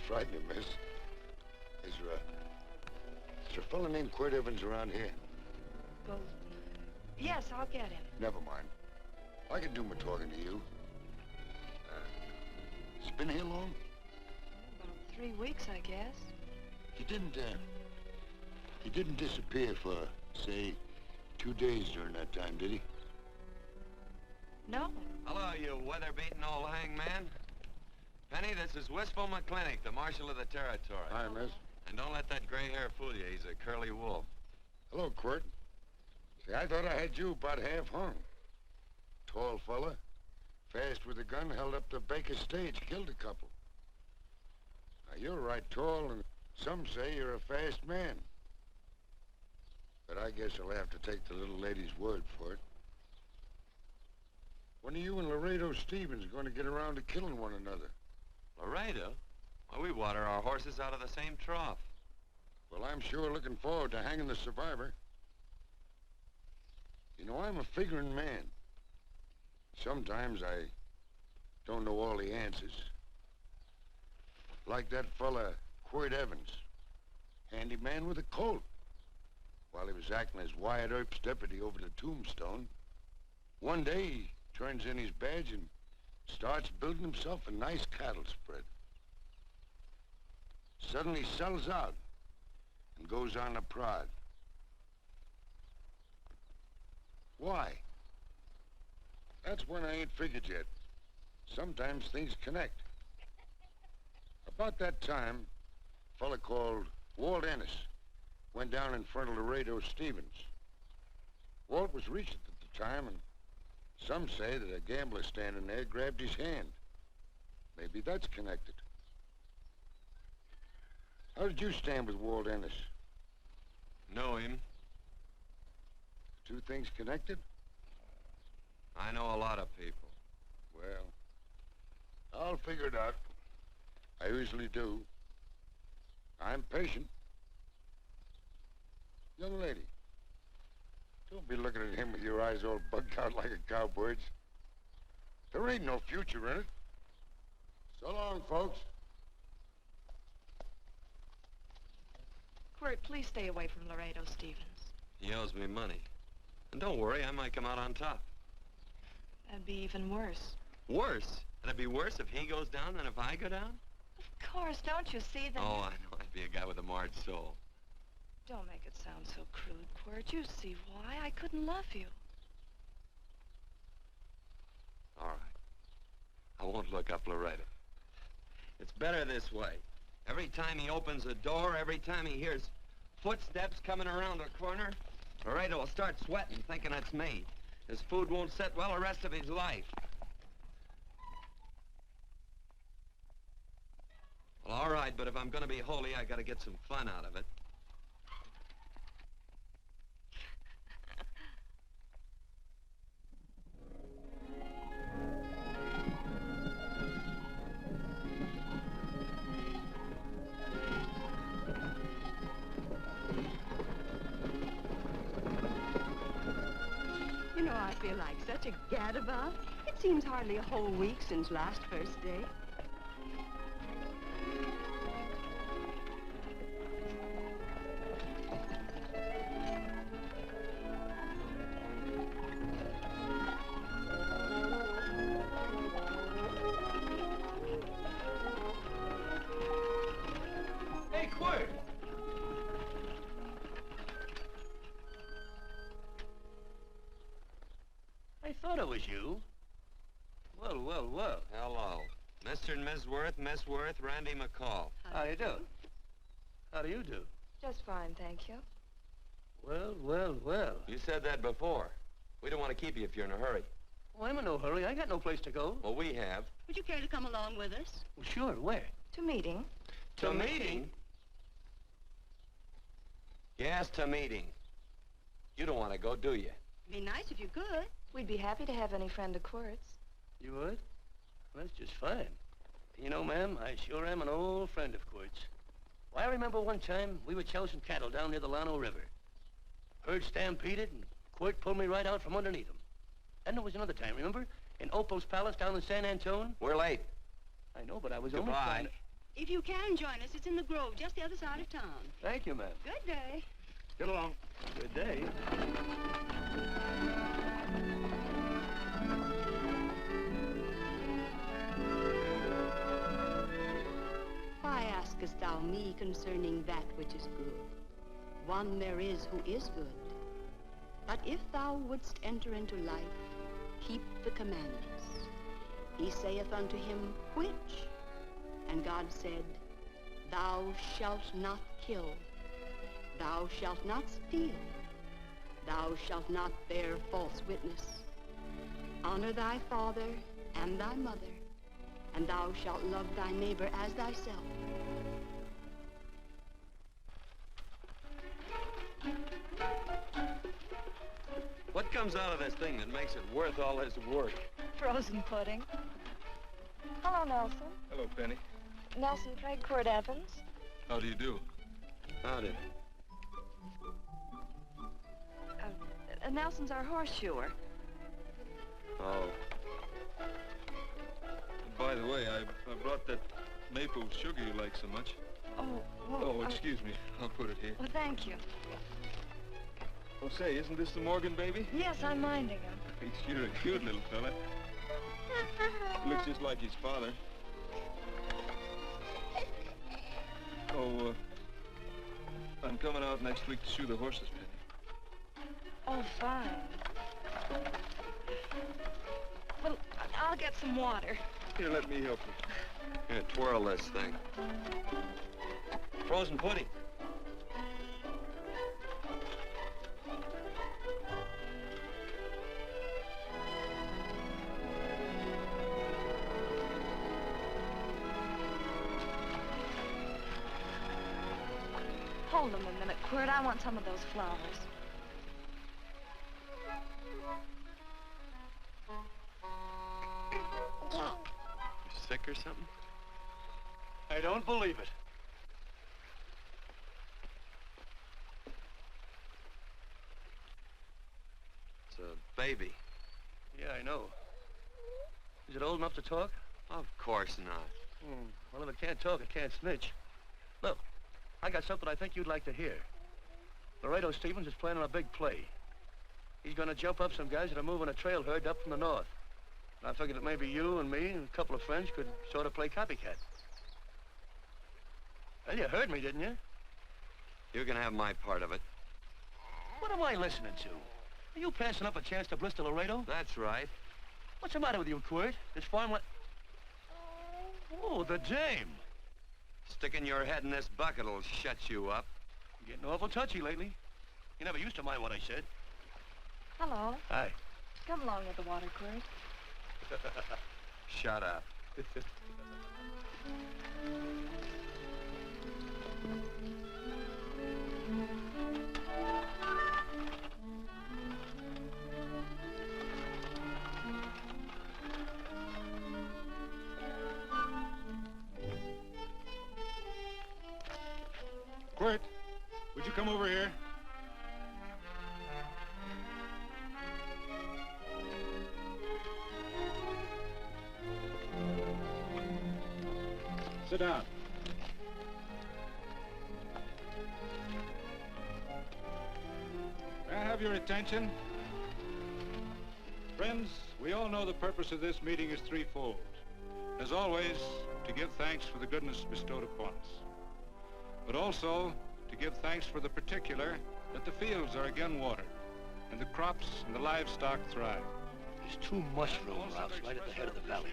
Frighten you, miss. Is there a fella named Quirt Evans around here? Well, yes, I'll get him. Never mind. I can do my talking to you. He's been here long? About 3 weeks, I guess. He didn't disappear for, say, 2 days during that time, did he? No. Hello, you weather-beaten old hangman. Penny, this is Wistful McClintock, the Marshal of the Territory. Hi, miss. And don't let that gray hair fool you. He's a curly wolf. Hello, Quirt. See, I thought I had you about half hung. Tall fella, fast with a gun, held up the Baker stage, killed a couple. Now, you're right tall, and some say you're a fast man. But I guess I'll have to take the little lady's word for it. When are you and Laredo Stevens going to get around to killing one another? Laredo? Well, we water our horses out of the same trough. Well, I'm sure looking forward to hanging the survivor. You know, I'm a figuring man. Sometimes I don't know all the answers. Like that fella, Quirt Evans. Handy man with a Colt. While he was acting as Wyatt Earp's deputy over the Tombstone, one day he turns in his badge and starts building himself a nice cattle spread. Suddenly sells out and goes on a prod. Why? That's when I ain't figured yet. Sometimes things connect. About that time, a fella called Walt Ennis went down in front of Laredo Stevens. Walt was Regent at the time, and some say that a gambler standing there grabbed his hand. Maybe that's connected. How did you stand with Walt Ennis? Know him. Two things connected? I know a lot of people. Well, I'll figure it out. I usually do. I'm patient. Young lady, don't be looking at him with your eyes all bugged out like a cowbird's. There ain't no future in it. So long, folks. Quirt, please stay away from Laredo Stevens. He owes me money. And don't worry, I might come out on top. That'd be even worse. Worse? It'd be worse if he goes down than if I go down? Of course, don't you see that? Oh, I know. I'd be a guy with a marred soul. Don't make it sound so crude, Quirt. You see why I couldn't love you. All right. I won't look up Laredo. It's better this way. Every time he opens a door, every time he hears footsteps coming around a corner, Laredo will start sweating, thinking it's me. His food won't sit well the rest of his life. Well, all right, but if I'm gonna be holy, I gotta get some fun out of it. You know, I feel like such a gadabout. It seems hardly a whole week since last first day. Hey, Quirt! I thought it was you. Well, well, well. Hello. Mr. and Miss Worth, Miss Worth, Randy McCall. How do you do? How do you do? Just fine, thank you. Well, well, well. You said that before. We don't want to keep you if you're in a hurry. Well, I'm in no hurry. I got no place to go. Well, we have. Would you care to come along with us? Well, sure. Where? To meeting. To meeting? Yes, to meeting. You don't want to go, do you? Be nice if you could. We'd be happy to have any friend of Quirt's. You would? Well, that's just fine. You know, ma'am, I sure am an old friend of Quirt's. Why, I remember one time we were chousing cattle down near the Llano River. Herd stampeded, and Quirt pulled me right out from underneath him. Then there was another time, remember? In Opal's Palace down in San Antone? We're late. I know, but I was only Goodbye. trying to... If you can join us, it's in the Grove, just the other side of town. Thank you, ma'am. Good day. Get along. Good day. Why askest thou me concerning that which is good? One there is who is good. But if thou wouldst enter into life, keep the commandments. He saith unto him, which? And God said, thou shalt not kill. Thou shalt not steal. Thou shalt not bear false witness. Honor thy father and thy mother, and thou shalt love thy neighbor as thyself. What comes out of this thing that makes it worth all this work? Frozen pudding. Hello, Nelson. Hello, Penny. Nelson Craig, Quirt Evans. How do you do? Howdy. Nelson's our horseshoer. Oh. By the way, I brought that maple sugar you like so much. Oh, well, Oh, excuse me. I'll put it here. Well, thank you. Oh, say, isn't this the Morgan baby? Yes, I'm minding him. He's sure a cute little fella. Looks just like his father. Oh, I'm coming out next week to shoe the horses, Penny. Oh, fine. Well, I'll get some water. Here, let me help you. Here, twirl this thing. Frozen pudding. Hold them a minute, Quirt. I want some of those flowers. You sick or something? I don't believe it. It's a baby. Yeah, I know. Is it old enough to talk? Of course not. Well, if it can't talk, it can't snitch. Look, I got something I think you'd like to hear. Laredo Stevens is planning a big play. He's going to jump up some guys that are moving a trail herd up from the north. And I figured that maybe you and me and a couple of friends could sort of play copycat. Well, you heard me, didn't you? You can have my part of it. What am I listening to? Are you passing up a chance to blister Laredo? That's right. What's the matter with you, Quirt? This farm Oh, the dame. Sticking your head in this bucket'll shut you up. You're getting awful touchy lately. You never used to mind what I said. Hello. Hi. Come along with the water, Quirt. Shut up. Quirt, would you come over here? Sit down. May I have your attention? Friends, we all know the purpose of this meeting is threefold. As always, to give thanks for the goodness bestowed upon us, but also to give thanks for the particular that the fields are again watered and the crops and the livestock thrive. There's two mushroom routes right at the head of the valley.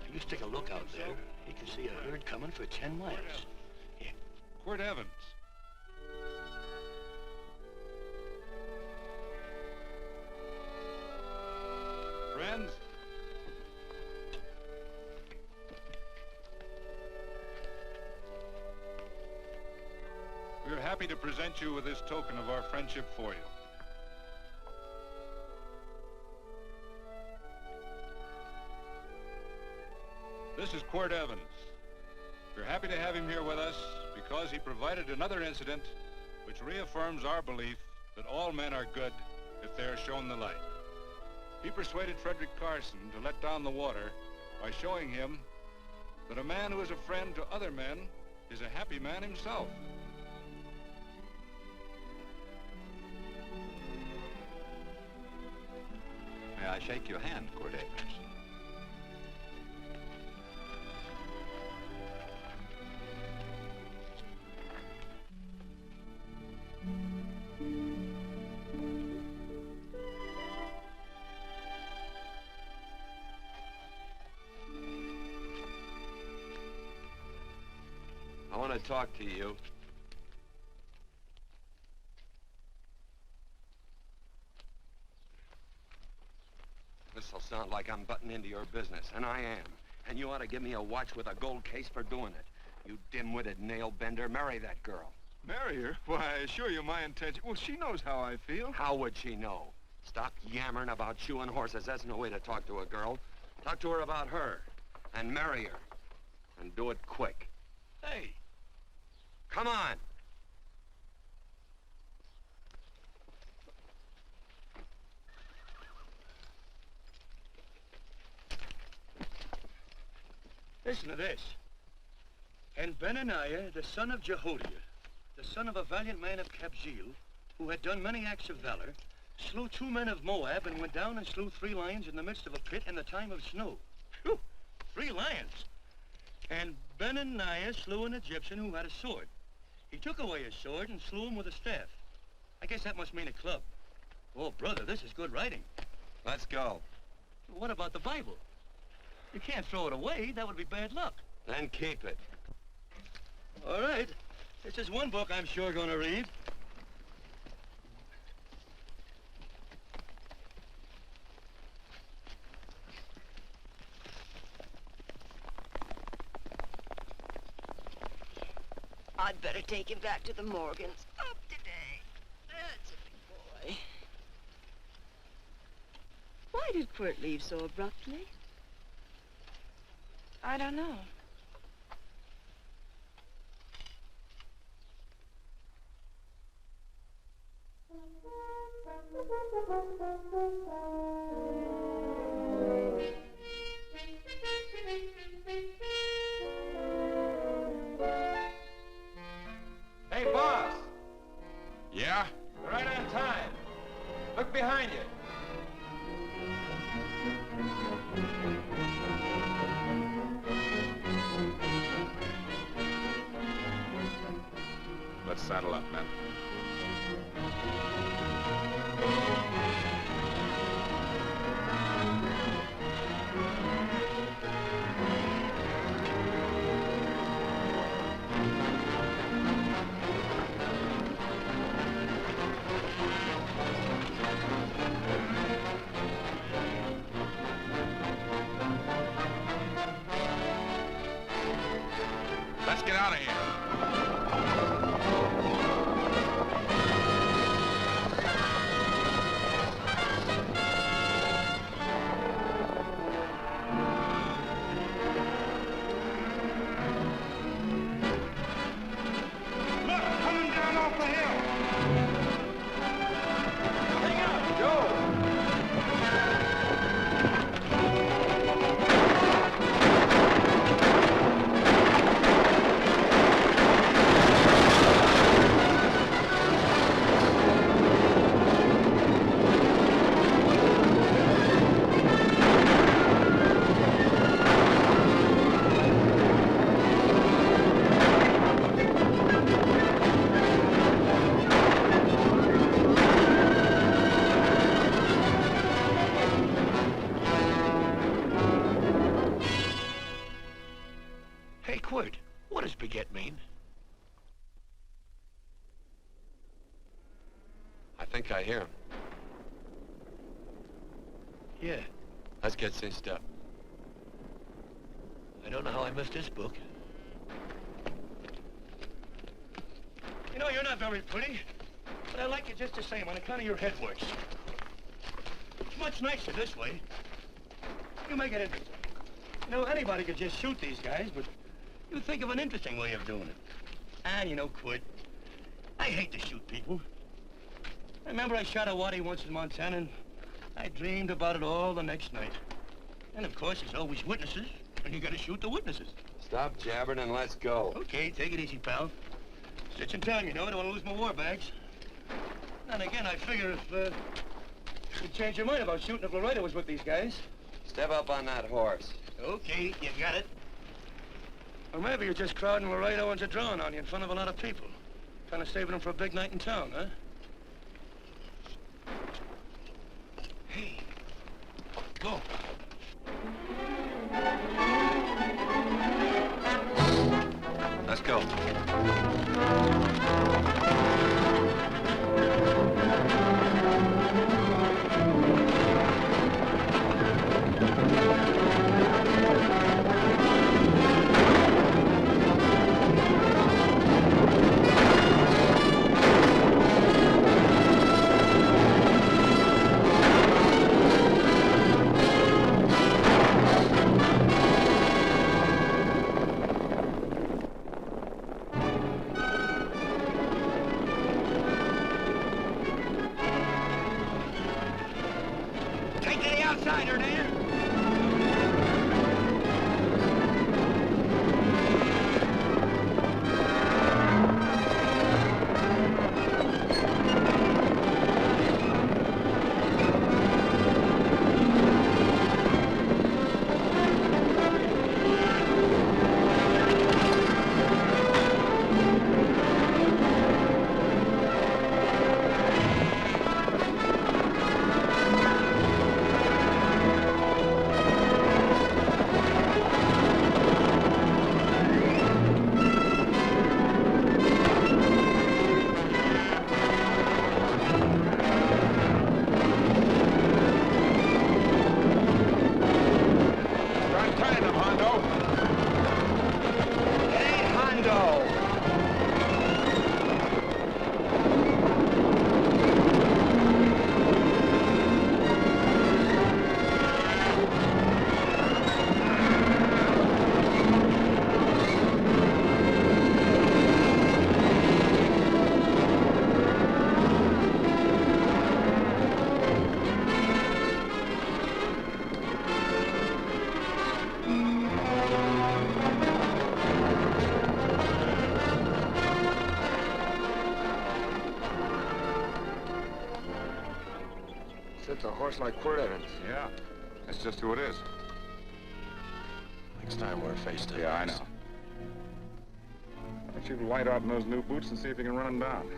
If you stick a look out there, you can see a herd coming for 10 miles. Here. Quirt Evans. Friends, we are happy to present you with this token of our friendship for you. This is Quirt Evans. We're happy to have him here with us because he provided another incident which reaffirms our belief that all men are good if they are shown the light. He persuaded Frederick Carson to let down the water by showing him that a man who is a friend to other men is a happy man himself. May I shake your hand, Quirt Evans? I want to talk to you. This'll sound like I'm butting into your business, and I am. And you ought to give me a watch with a gold case for doing it. You dim-witted nail-bender, marry that girl. Marry her? Why, I assure you my intention... Well, she knows how I feel. How would she know? Stop yammering about shoeing horses. That's no way to talk to a girl. Talk to her about her, and marry her. And do it quick. Hey. Come on. Listen to this. And Benaniah, the son of Jehoiada, the son of a valiant man of Kabzeel, who had done many acts of valor, slew 2 men of Moab and went down and slew 3 lions in the midst of a pit in the time of snow. Phew! 3 lions. And Benaniah slew an Egyptian who had a sword. He took away his sword and slew him with a staff. I guess that must mean a club. Oh, brother, this is good writing. Let's go. What about the Bible? You can't throw it away. That would be bad luck. Then keep it. All right. This is one book I'm sure going to read. I'd better take him back to the Morgans. Up today. That's a big boy. Why did Quirt leave so abruptly? I don't know. behind you. Let's saddle up, men. Let's get out of here. Hey, Quirt, what does baguette mean? I think I hear him. Yeah, Let's get cinched up. I don't know how I missed this book. You know, you're not very pretty, but I like you just the same on account of your head works. It's much nicer this way. You make it interesting. You know, anybody could just shoot these guys, but you think of an interesting way of doing it. And you know, Quirt, I hate to shoot people. I remember I shot a waddy once in Montana, and I dreamed about it all the next night. And of course, there's always witnesses, and you gotta shoot the witnesses. Stop jabbering and let's go. Okay, take it easy, pal. Stitch in time, you know. I don't want to lose my war bags. And again, I figure if you'd change your mind about shooting if Laredo was with these guys. Step up on that horse. Okay, you got it. Or maybe you're just crowding Laredo into drawing on you in front of a lot of people. Kind of saving them for a big night in town, huh? Hey, go. Let's go. horse like Quirt Evans. Yeah, that's just who it is. Next time we're face to face. Yeah, I know. Why don't you light out in those new boots and see if you can run him down?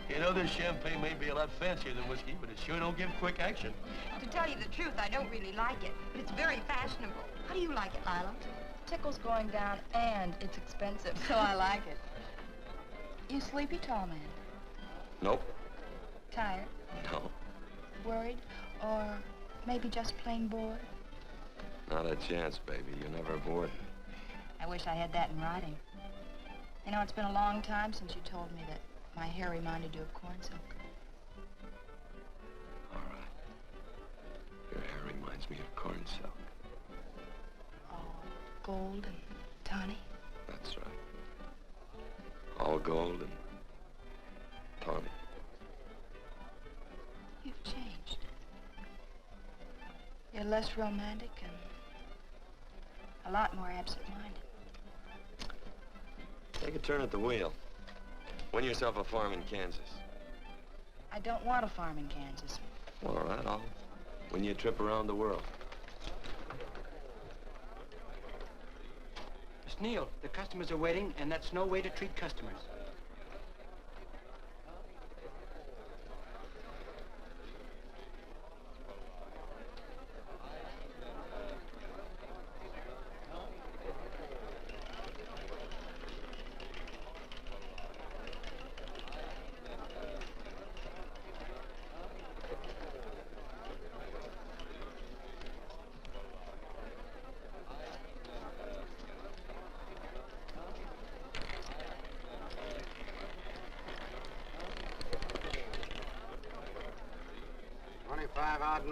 You know, this champagne may be a lot fancier than whiskey, but it sure don't give quick action. To tell you the truth, I don't really like it, but it's very fashionable. How do you like it, Lila? Tickle's going down and it's expensive, so I like it. You sleepy, tall man? Nope. Tired? No. Worried? Or maybe just plain bored? Not a chance, baby. You're never bored. I wish I had that in writing. You know, it's been a long time since you told me that my hair reminded you of corn silk. All right. Your hair reminds me of corn silk. All gold and tawny? That's right. All gold and tawny. You've changed. You're less romantic and a lot more absent-minded. Take a turn at the wheel. Win yourself a farm in Kansas. I don't want a farm in Kansas. All right, I'll win you a trip around the world. Miss Neal, the customers are waiting, and that's no way to treat customers.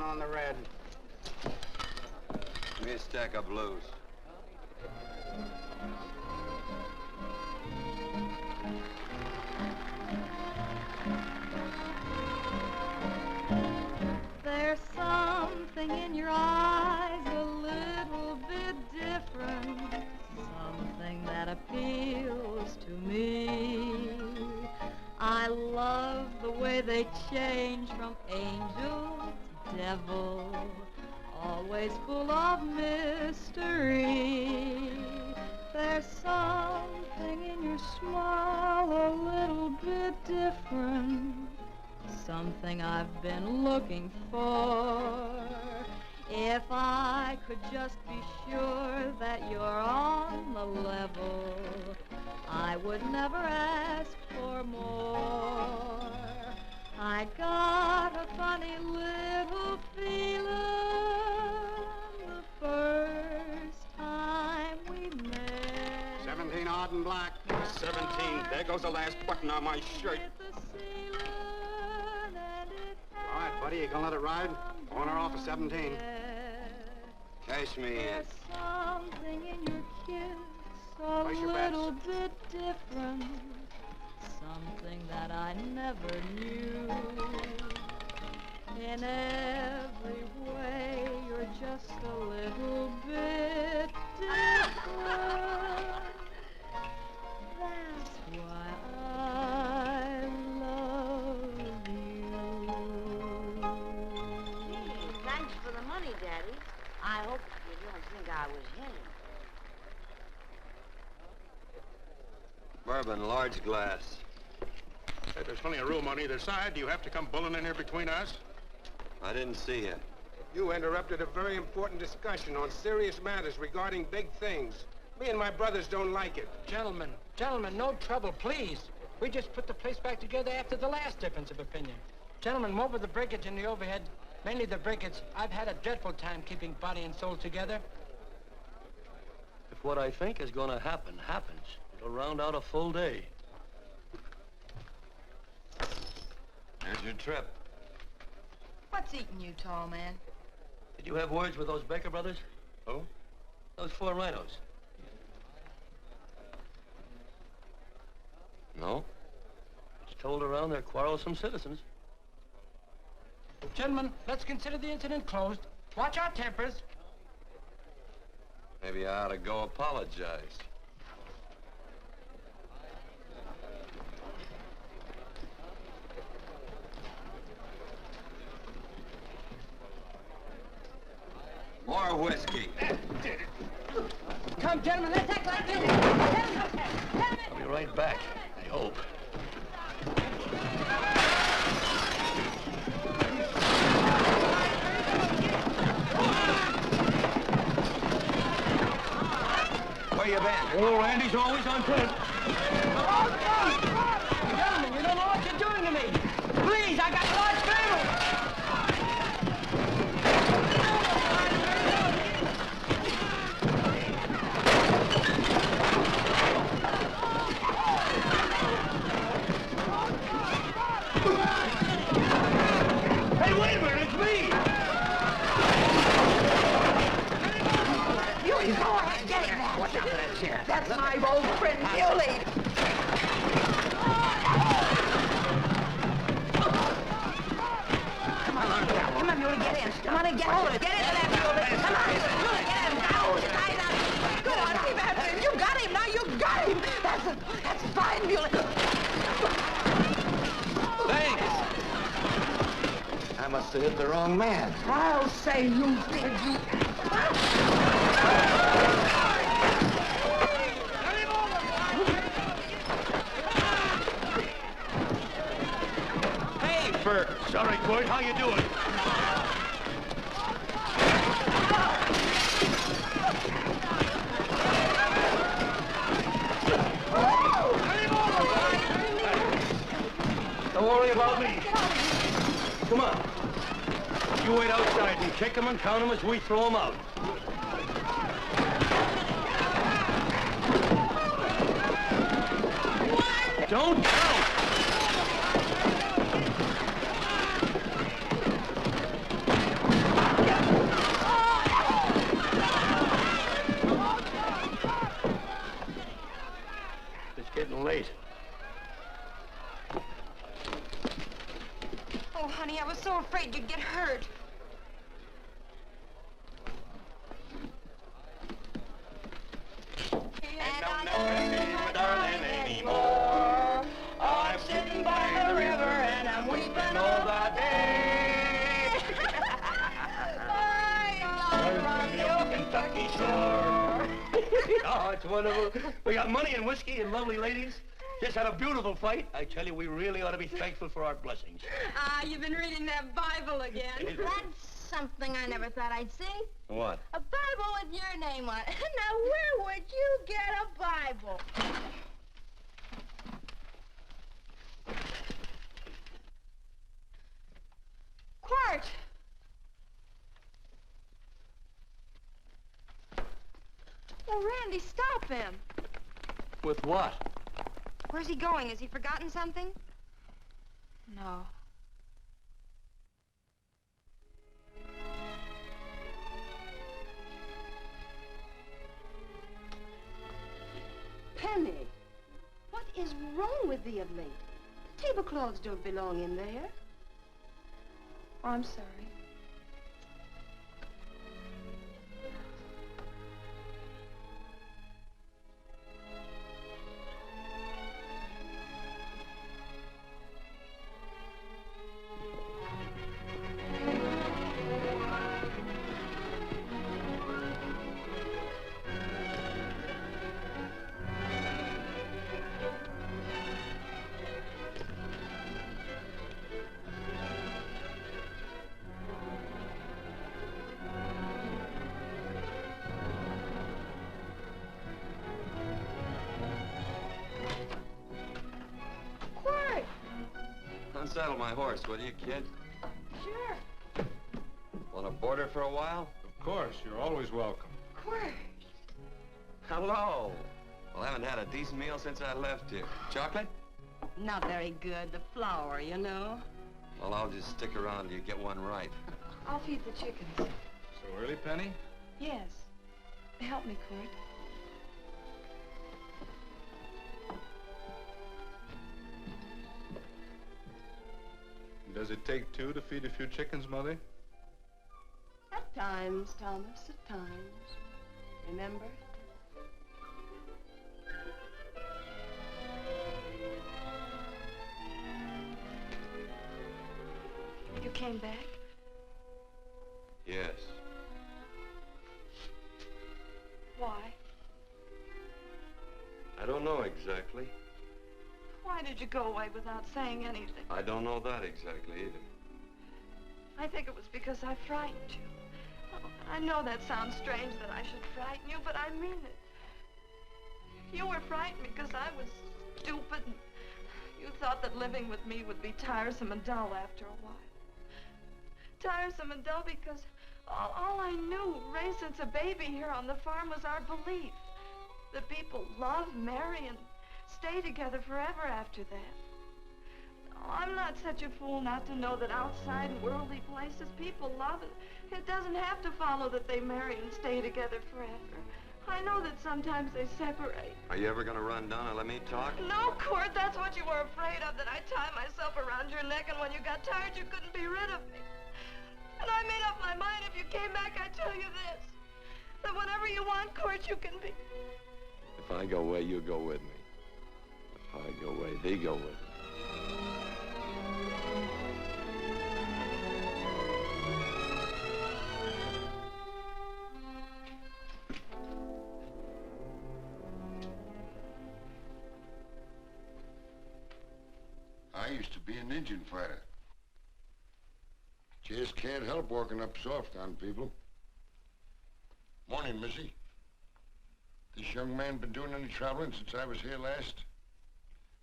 On the red. Give me a stack of blues. There's something in your eyes a little bit different, something that appeals to me. I love the way they change from angel to devil, always full of mystery. There's something in your smile a little bit different, something I've been looking for. If I could just be sure that you're on the level, I would never ask for more. I got a funny little feeling the first time we met. 17 odd and black. 17. There goes the last button on my shirt. All right, buddy, you gonna let it ride? On or off of 17. Cash me in. There's something in your kiss a Place your little bets. bit different, something that I never knew. In every way, you're just a little bit different. That's why I love you. Thanks for the money, Daddy. I hope you don't think I was him. Bourbon, large glass. Hey, there's plenty of room on either side. Do you have to come bulling in here between us? I didn't see you. You interrupted a very important discussion on serious matters regarding big things. Me and my brothers don't like it. Gentlemen, no trouble, please. We just put the place back together after the last difference of opinion. Gentlemen, what with the breakage and the overhead, mainly the breakage, I've had a dreadful time keeping body and soul together. If what I think is going to happen happens, it'll round out a full day. Here's your trip. What's eating you, tall man? Did you have words with those Baker brothers? Oh? Those 4 rhinos. No. It's told around they're quarrelsome citizens. Gentlemen, let's consider the incident closed. Watch our tempers. Maybe I ought to go apologize. More whiskey. Come, gentlemen, let's act like this. I'll be right back, I hope. Where you been? Oh, Randy's always on point. Gentlemen, you don't know what you're doing to me. Please, I got a large family. Hey, wait a minute, it's me! Muley, go ahead, get him. Watch out for that chair. That's my old friend, Muley. Come on, Muley, get in. Come on and get hold of it. Get into that, Muley. Come on, Muley, get in. Go, tie it up. Go on, keep after him. You got him, now you got him. That's fine, Muley. Thanks. I must have hit the wrong man. I'll say you did, you. Hey, Bert. Sorry, Quirt. How you doing? Don't worry about me. Come on. You wait outside and kick them and count them as we throw them out. Don't count! It's getting late. Oh, honey, I was so afraid you'd get hurt. And I'll never see my darling anymore. I'm sitting by the river and I'm weeping all the day. Around the old Kentucky shore. Oh, it's wonderful. We got money and whiskey and lovely ladies. Just had a beautiful fight. I tell you, we really ought to be thankful for our blessings. Ah, you've been reading that Bible again. That's something I never thought I'd see. What? A Bible with your name on it. Now, where would you get a Bible? Quirt! Oh, Randy, stop him. With what? Where's he going? Has he forgotten something? No. Penny, what is wrong with thee of late? Tablecloths don't belong in there. Oh, I'm sorry. Unsaddle my horse, will you, kid? Sure. Want to board her for a while? Of course, you're always welcome. Quirt. Hello. Well, I haven't had a decent meal since I left here. Chocolate? Not very good. The flour, you know. Well, I'll just stick around till you get one right. I'll feed the chickens. So early, Penny? Yes. Help me, Quirt. Does it take two to feed a few chickens, Mother? At times, Thomas, at times. Remember? You came back? Yes. Why? I don't know exactly. Why did you go away without saying anything? I don't know that exactly either. I think it was because I frightened you. Oh, I know that sounds strange that I should frighten you, but I mean it. You were frightened because I was stupid, and you thought that living with me would be tiresome and dull after a while. Tiresome and dull because all I knew, raised since a baby here on the farm, was our belief that people love, marry, and stay together forever after that. Oh, I'm not such a fool not to know that outside in worldly places people love, and it doesn't have to follow that they marry and stay together forever. I know that sometimes they separate. Are you ever gonna run down and let me talk? No, Quirt, that's what you were afraid of, that I'd tie myself around your neck, and when you got tired, you couldn't be rid of me. And I made up my mind, if you came back, I'd tell you this, that whenever you want, Quirt, you can be. If I go away, you go with me. If I go away, they go with me. I used to be an Indian fighter. Just can't help walking up soft on people. Morning, Missy. This young man been doing any traveling since I was here last?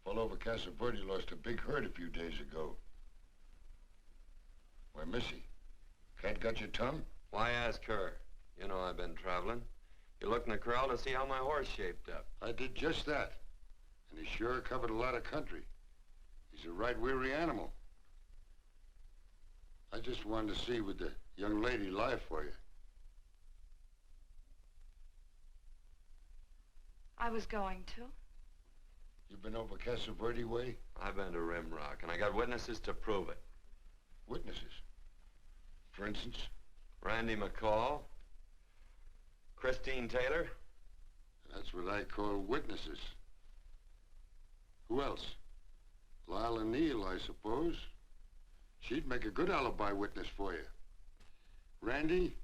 Fellow over Casa Verde lost a big herd a few days ago. Why, Missy, cat got your tongue? Why ask her? You know I've been traveling. You looked in the corral to see how my horse shaped up. I did just that. And he sure covered a lot of country. He's a right weary animal. I just wanted to see would the young lady lie for you. I was going to. You been over Casa Verde way? I've been to Rimrock, and I got witnesses to prove it. Witnesses? For instance? Randy McCall, Christine Taylor. That's what I call witnesses. Who else? Lila Neal, I suppose. She'd make a good alibi witness for you. Randy,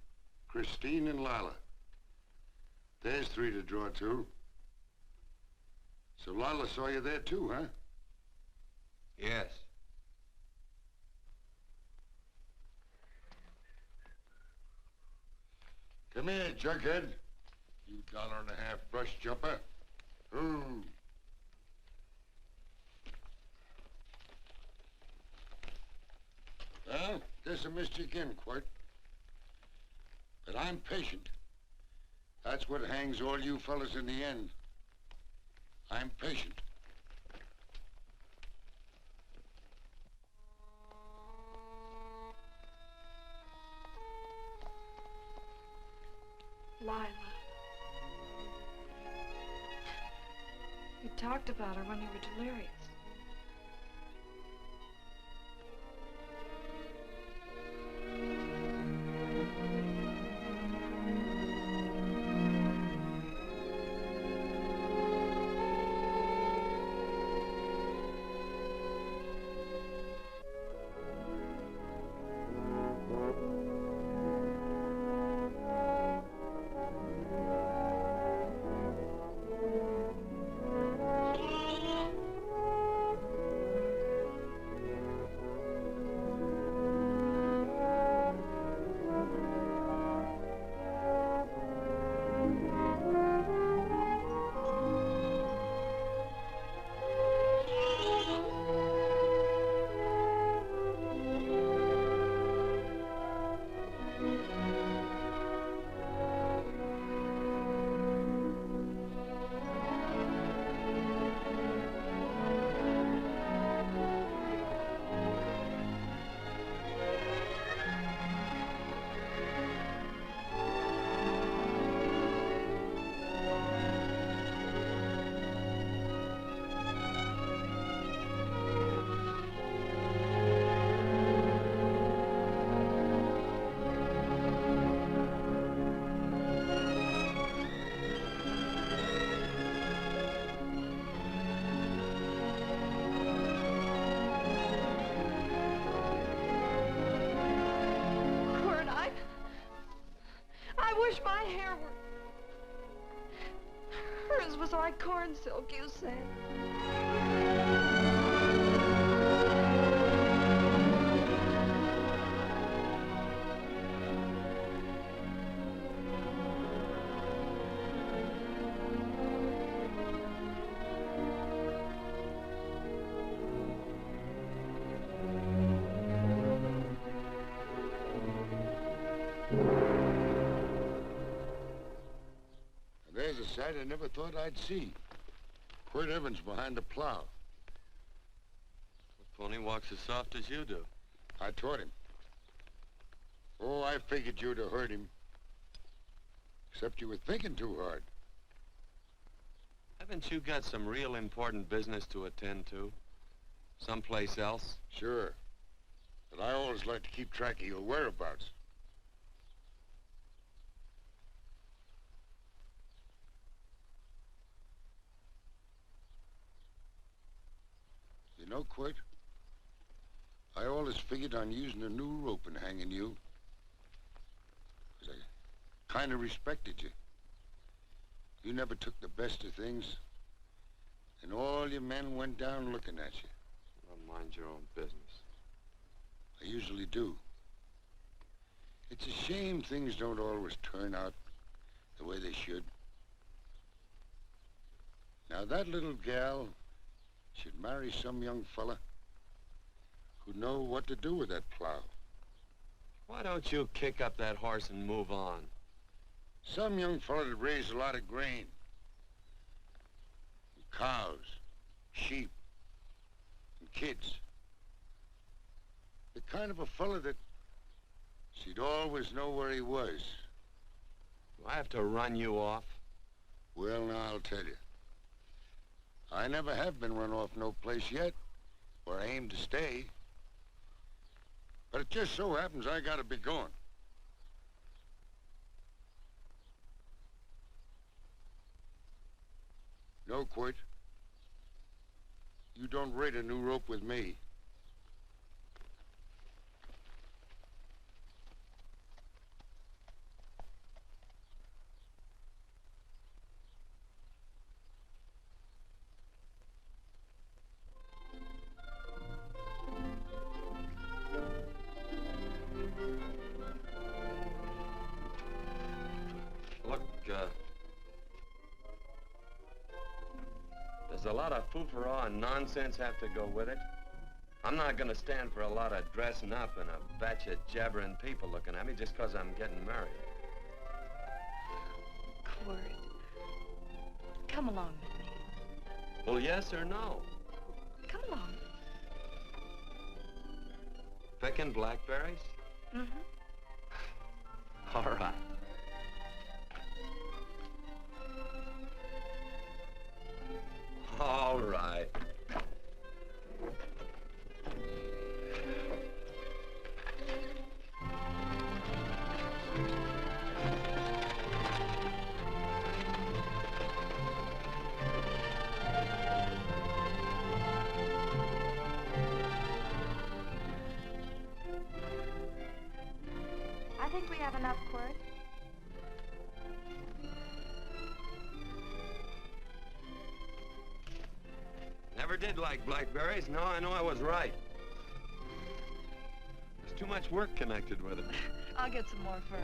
Christine, and Lila. There's three to draw to. So Lila saw you there too, huh? Yes. Come here, jughead. You $1.50 brush jumper. Ooh. Well, guess I missed you again, Quirt. But I'm patient. That's what hangs all you fellas in the end. I'm patient. Lila. You talked about her when you were delirious. Yours was like corn silk, you said. There's a sight I never thought I'd see. Quirt Evans behind the plow. The pony walks as soft as you do. I taught him. Oh, I figured you'd have hurt him. Except you were thinking too hard. Haven't you got some real important business to attend to? Someplace else? Sure. But I always like to keep track of your whereabouts. You know, Quirt, I always figured on using a new rope and hanging you. 'Cause I kind of respected you. You never took the best of things, and all your men went down looking at you. Well, mind your own business. I usually do. It's a shame things don't always turn out the way they should. Now, that little gal should marry some young fella who'd know what to do with that plow. Why don't you kick up that horse and move on? Some young fella that raised a lot of grain. And cows, sheep, and kids. The kind of a fella that she'd always know where he was. Do I have to run you off? Well, now, I'll tell you. I never have been run off no place yet, where I aim to stay. But it just so happens I gotta be going. No, Quirt. You don't raid a new rope with me. Look, there's a lot of foo-for-ah and nonsense have to go with it. I'm not gonna stand for a lot of dressing up and a batch of jabbering people looking at me just 'cause I'm getting married. Quirt, come along with me. Well, yes or no? Come along. Picking blackberries? Mm-hmm. All right. All right. I think we have enough, Quirt. Never did like blackberries. Now I know I was right. There's too much work connected with it. I'll get some more fern.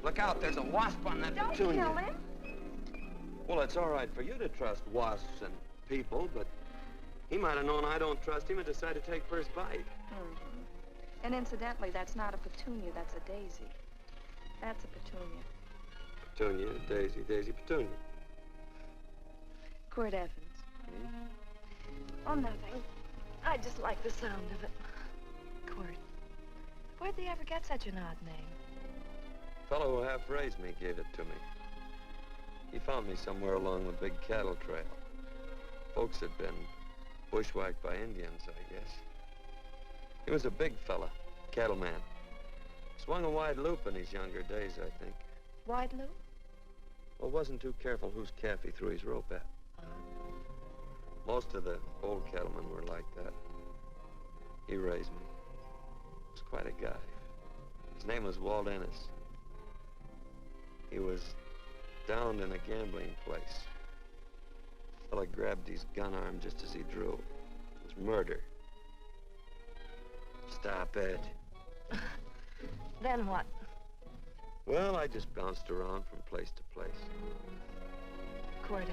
Look out, there's a wasp on that Don't petunia. kill him. Well, it's all right for you to trust wasps and people, but he might have known I don't trust him and decided to take first bite. Mm-hmm. And incidentally, that's not a petunia, that's a daisy. That's a petunia. Petunia, daisy, daisy, petunia. Quirt Evans. Oh, nothing. I just like the sound of it. Quirt, where'd they ever get such an odd name? The fellow who half-raised me gave it to me. He found me somewhere along the big cattle trail. Folks had been bushwhacked by Indians, I guess. He was a big fella, cattleman. Swung a wide loop in his younger days, I think. Wide loop? Well, wasn't too careful whose calf he threw his rope at. Most of the old cattlemen were like that. He raised me. He was quite a guy. His name was Walt Ennis. He was downed in a gambling place. A fella grabbed his gun arm just as he drew. It was murder. Stop it. Then what? Well, I just bounced around from place to place. Quirt Evans.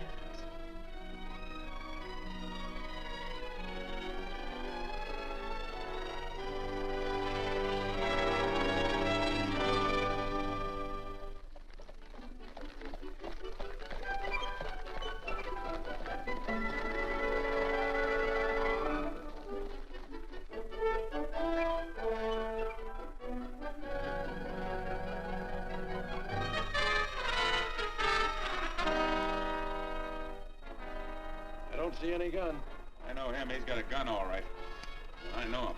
See any gun? I know him. He's got a gun, all right. I know him.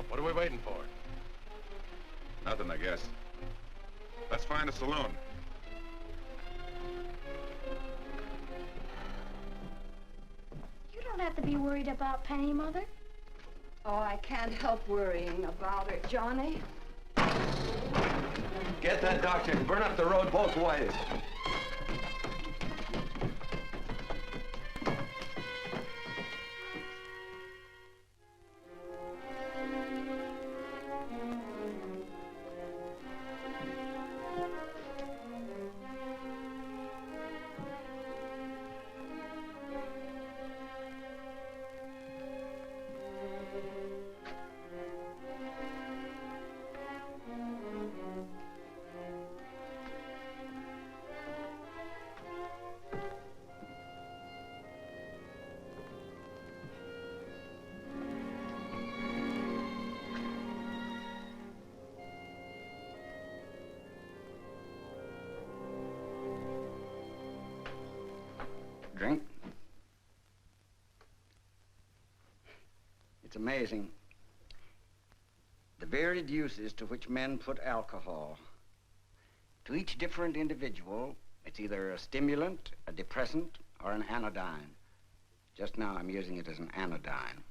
What are we waiting for? Nothing, I guess. Let's find a saloon. You don't have to be worried about Penny, Mother. Oh, I can't help worrying about her, Johnny. Get that doctor and burn up the road both ways. drink. It's amazing. The varied uses to which men put alcohol. To each different individual, it's either a stimulant, a depressant, or an anodyne. Just now, I'm using it as an anodyne.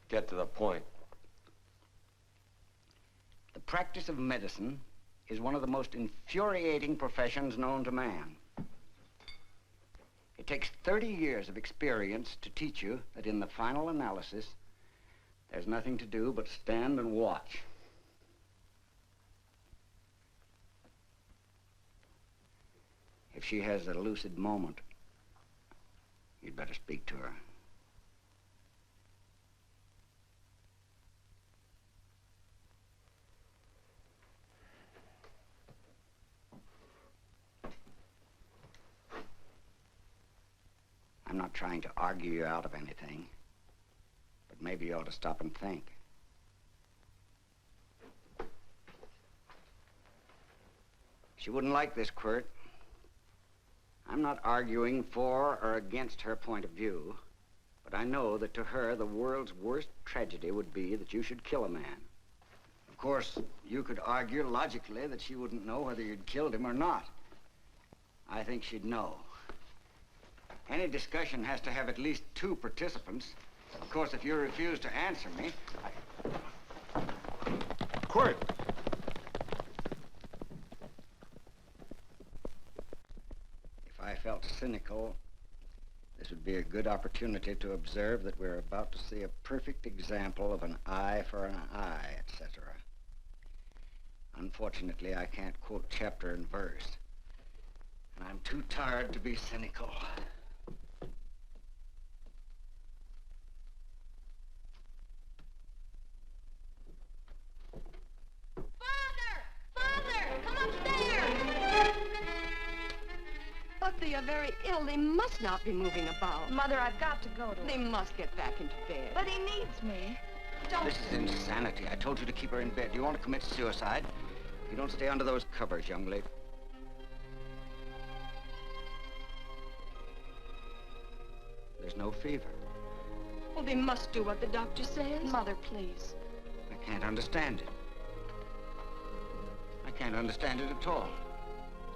Get to the point. The practice of medicine is one of the most infuriating professions known to man. It takes 30 years of experience to teach you that in the final analysis, there's nothing to do but stand and watch. If she has a lucid moment, you'd better speak to her. I'm not trying to argue you out of anything, but maybe you ought to stop and think. She wouldn't like this, Quirt. I'm not arguing for or against her point of view, but I know that to her, the world's worst tragedy would be that you should kill a man. Of course, you could argue logically that she wouldn't know whether you'd killed him or not. I think she'd know. Any discussion has to have at least 2 participants. Of course, if you refuse to answer me, Quirt! If I felt cynical, this would be a good opportunity to observe that we're about to see a perfect example of an eye for an eye, etc. Unfortunately, I can't quote chapter and verse, and I'm too tired to be cynical. But they are very ill. They must not be moving about. Mother, I've got to go to They must get back into bed. But he needs me. Don't... This is insanity. I told you to keep her in bed. Do you want to commit suicide? You don't stay under those covers, young lady. There's no fever. Well, they must do what the doctor says. Mother, please. I can't understand it. I can't understand it at all.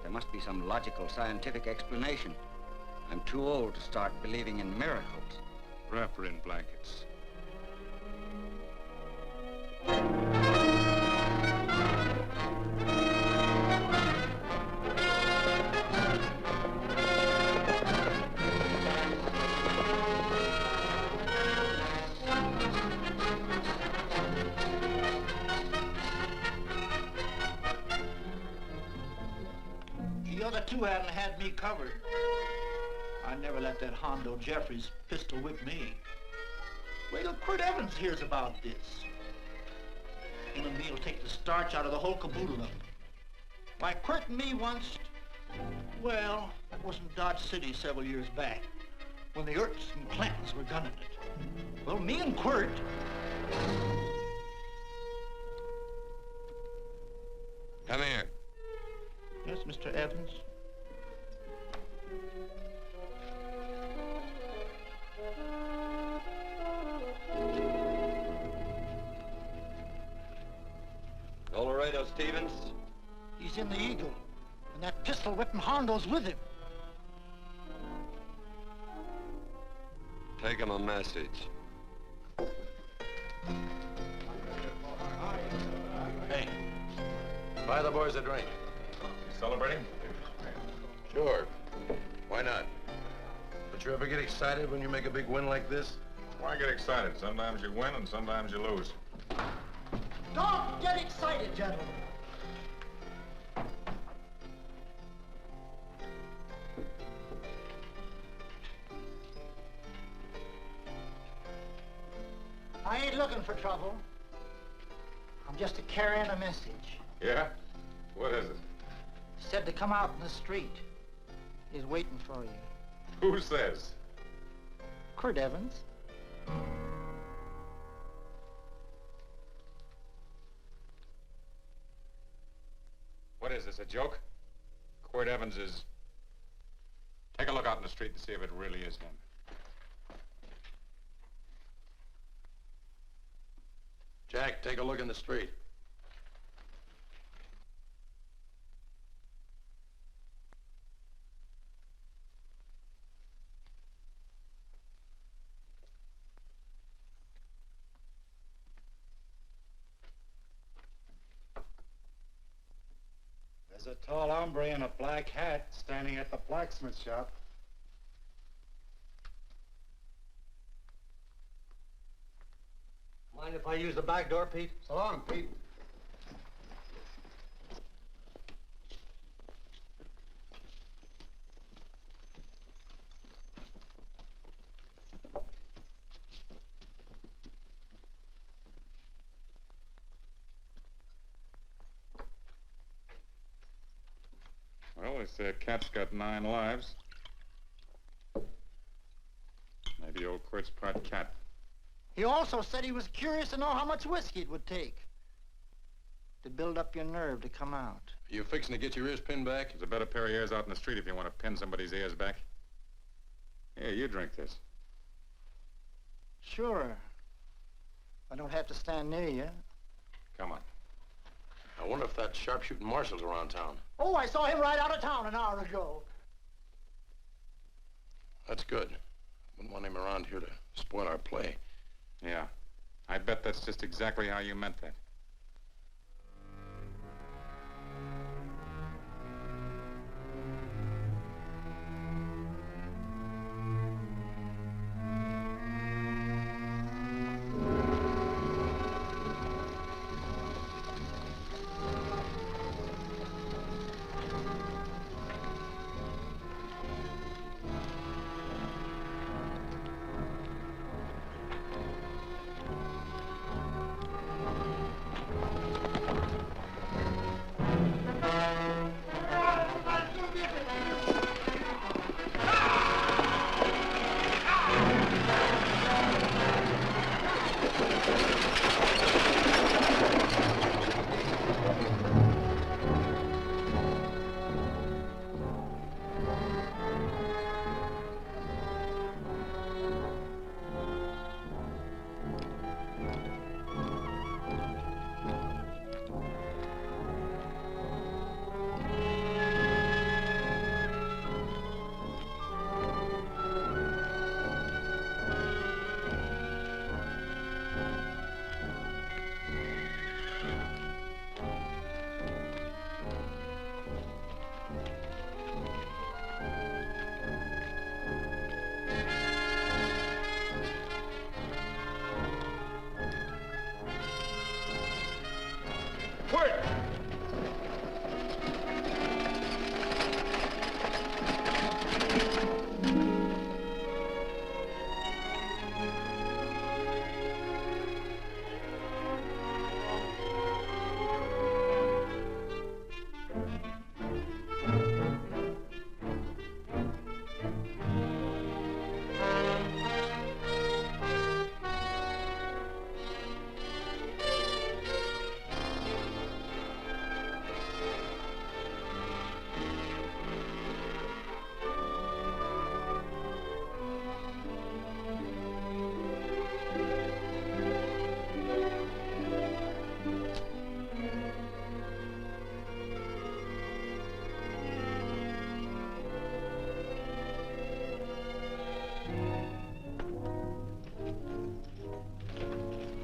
There must be some logical, scientific explanation. I'm too old to start believing in miracles. Wrap her in blankets. The other 2 hadn't had me covered. I never let that Hondo Jeffries pistol whip me. Wait till Quirt Evans hears about this. Him and me'll take the starch out of the whole caboodle of it. Why, Quirt and me once, well, that was in Dodge City several years back, when the Erts and Clantons were gunning it. Well, me and Quirt... Come here. Yes, Mr. Evans? Colorado Stevens? He's in the Eagle, and that pistol-whipping Hondo's with him. Take him a message. Hey, buy the boys a drink. Celebrating? Sure. Why not? Don't you ever get excited when you make a big win like this? Why get excited? Sometimes you win and sometimes you lose. Don't get excited, gentlemen. I ain't looking for trouble. I'm just carrying a message. Yeah? What is it? Said to come out in the street. He's waiting for you. Who says? Quirt Evans. What is this, a joke? Quirt Evans is... Take a look out in the street and see if it really is him. Jack, take a look in the street. There's a tall hombre in a black hat standing at the blacksmith shop. Mind if I use the back door, Pete? So long, Pete. Well, they say a cat's got 9 lives. Maybe old Quirt's part cat. He also said he was curious to know how much whiskey it would take to build up your nerve to come out. Are you fixing to get your ears pinned back? There's a better pair of ears out in the street if you want to pin somebody's ears back. Here, you drink this. Sure. I don't have to stand near you. Come on. I wonder if that sharpshooting marshal's around town. Oh, I saw him ride out of town an hour ago. That's good. Wouldn't want him around here to spoil our play. Yeah. I bet that's just exactly how you meant that. Quirt!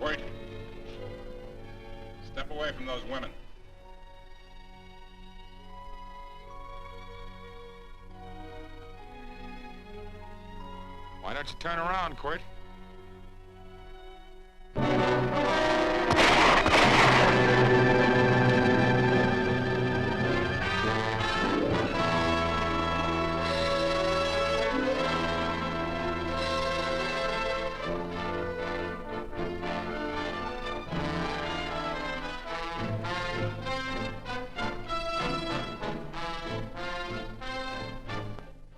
Wait. Step away from those women. Why don't you turn around, Quirt?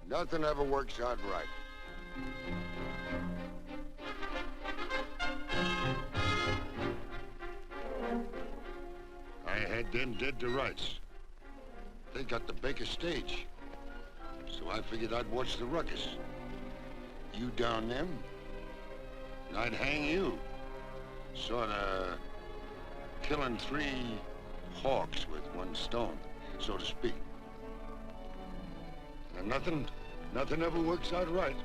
Nothing ever works out right. I had them dead to rights. They got the Baker stage. So I figured I'd watch the ruckus. You down them, and I'd hang you. Sorta killing 3 hawks with 1 stone, so to speak. And nothing ever works out right.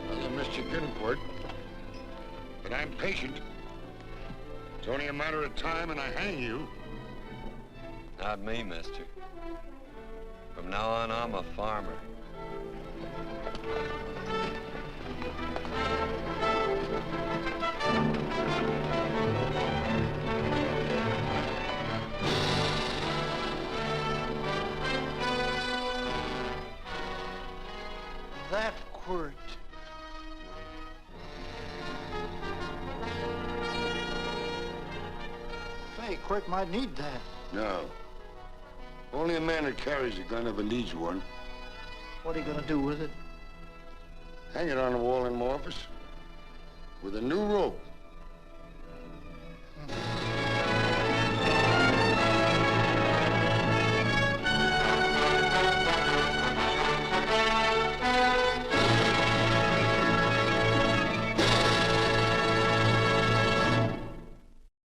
Well, I missed your getting, Quirt. But I'm patient. It's only a matter of time and I hang you. Not me, mister. From now on, I'm a farmer. That Quirt. Say, Quirt might need that. No. Only a man that carries a gun ever needs one. What are you gonna do with it? Hang it on the wall in my office with a new rope.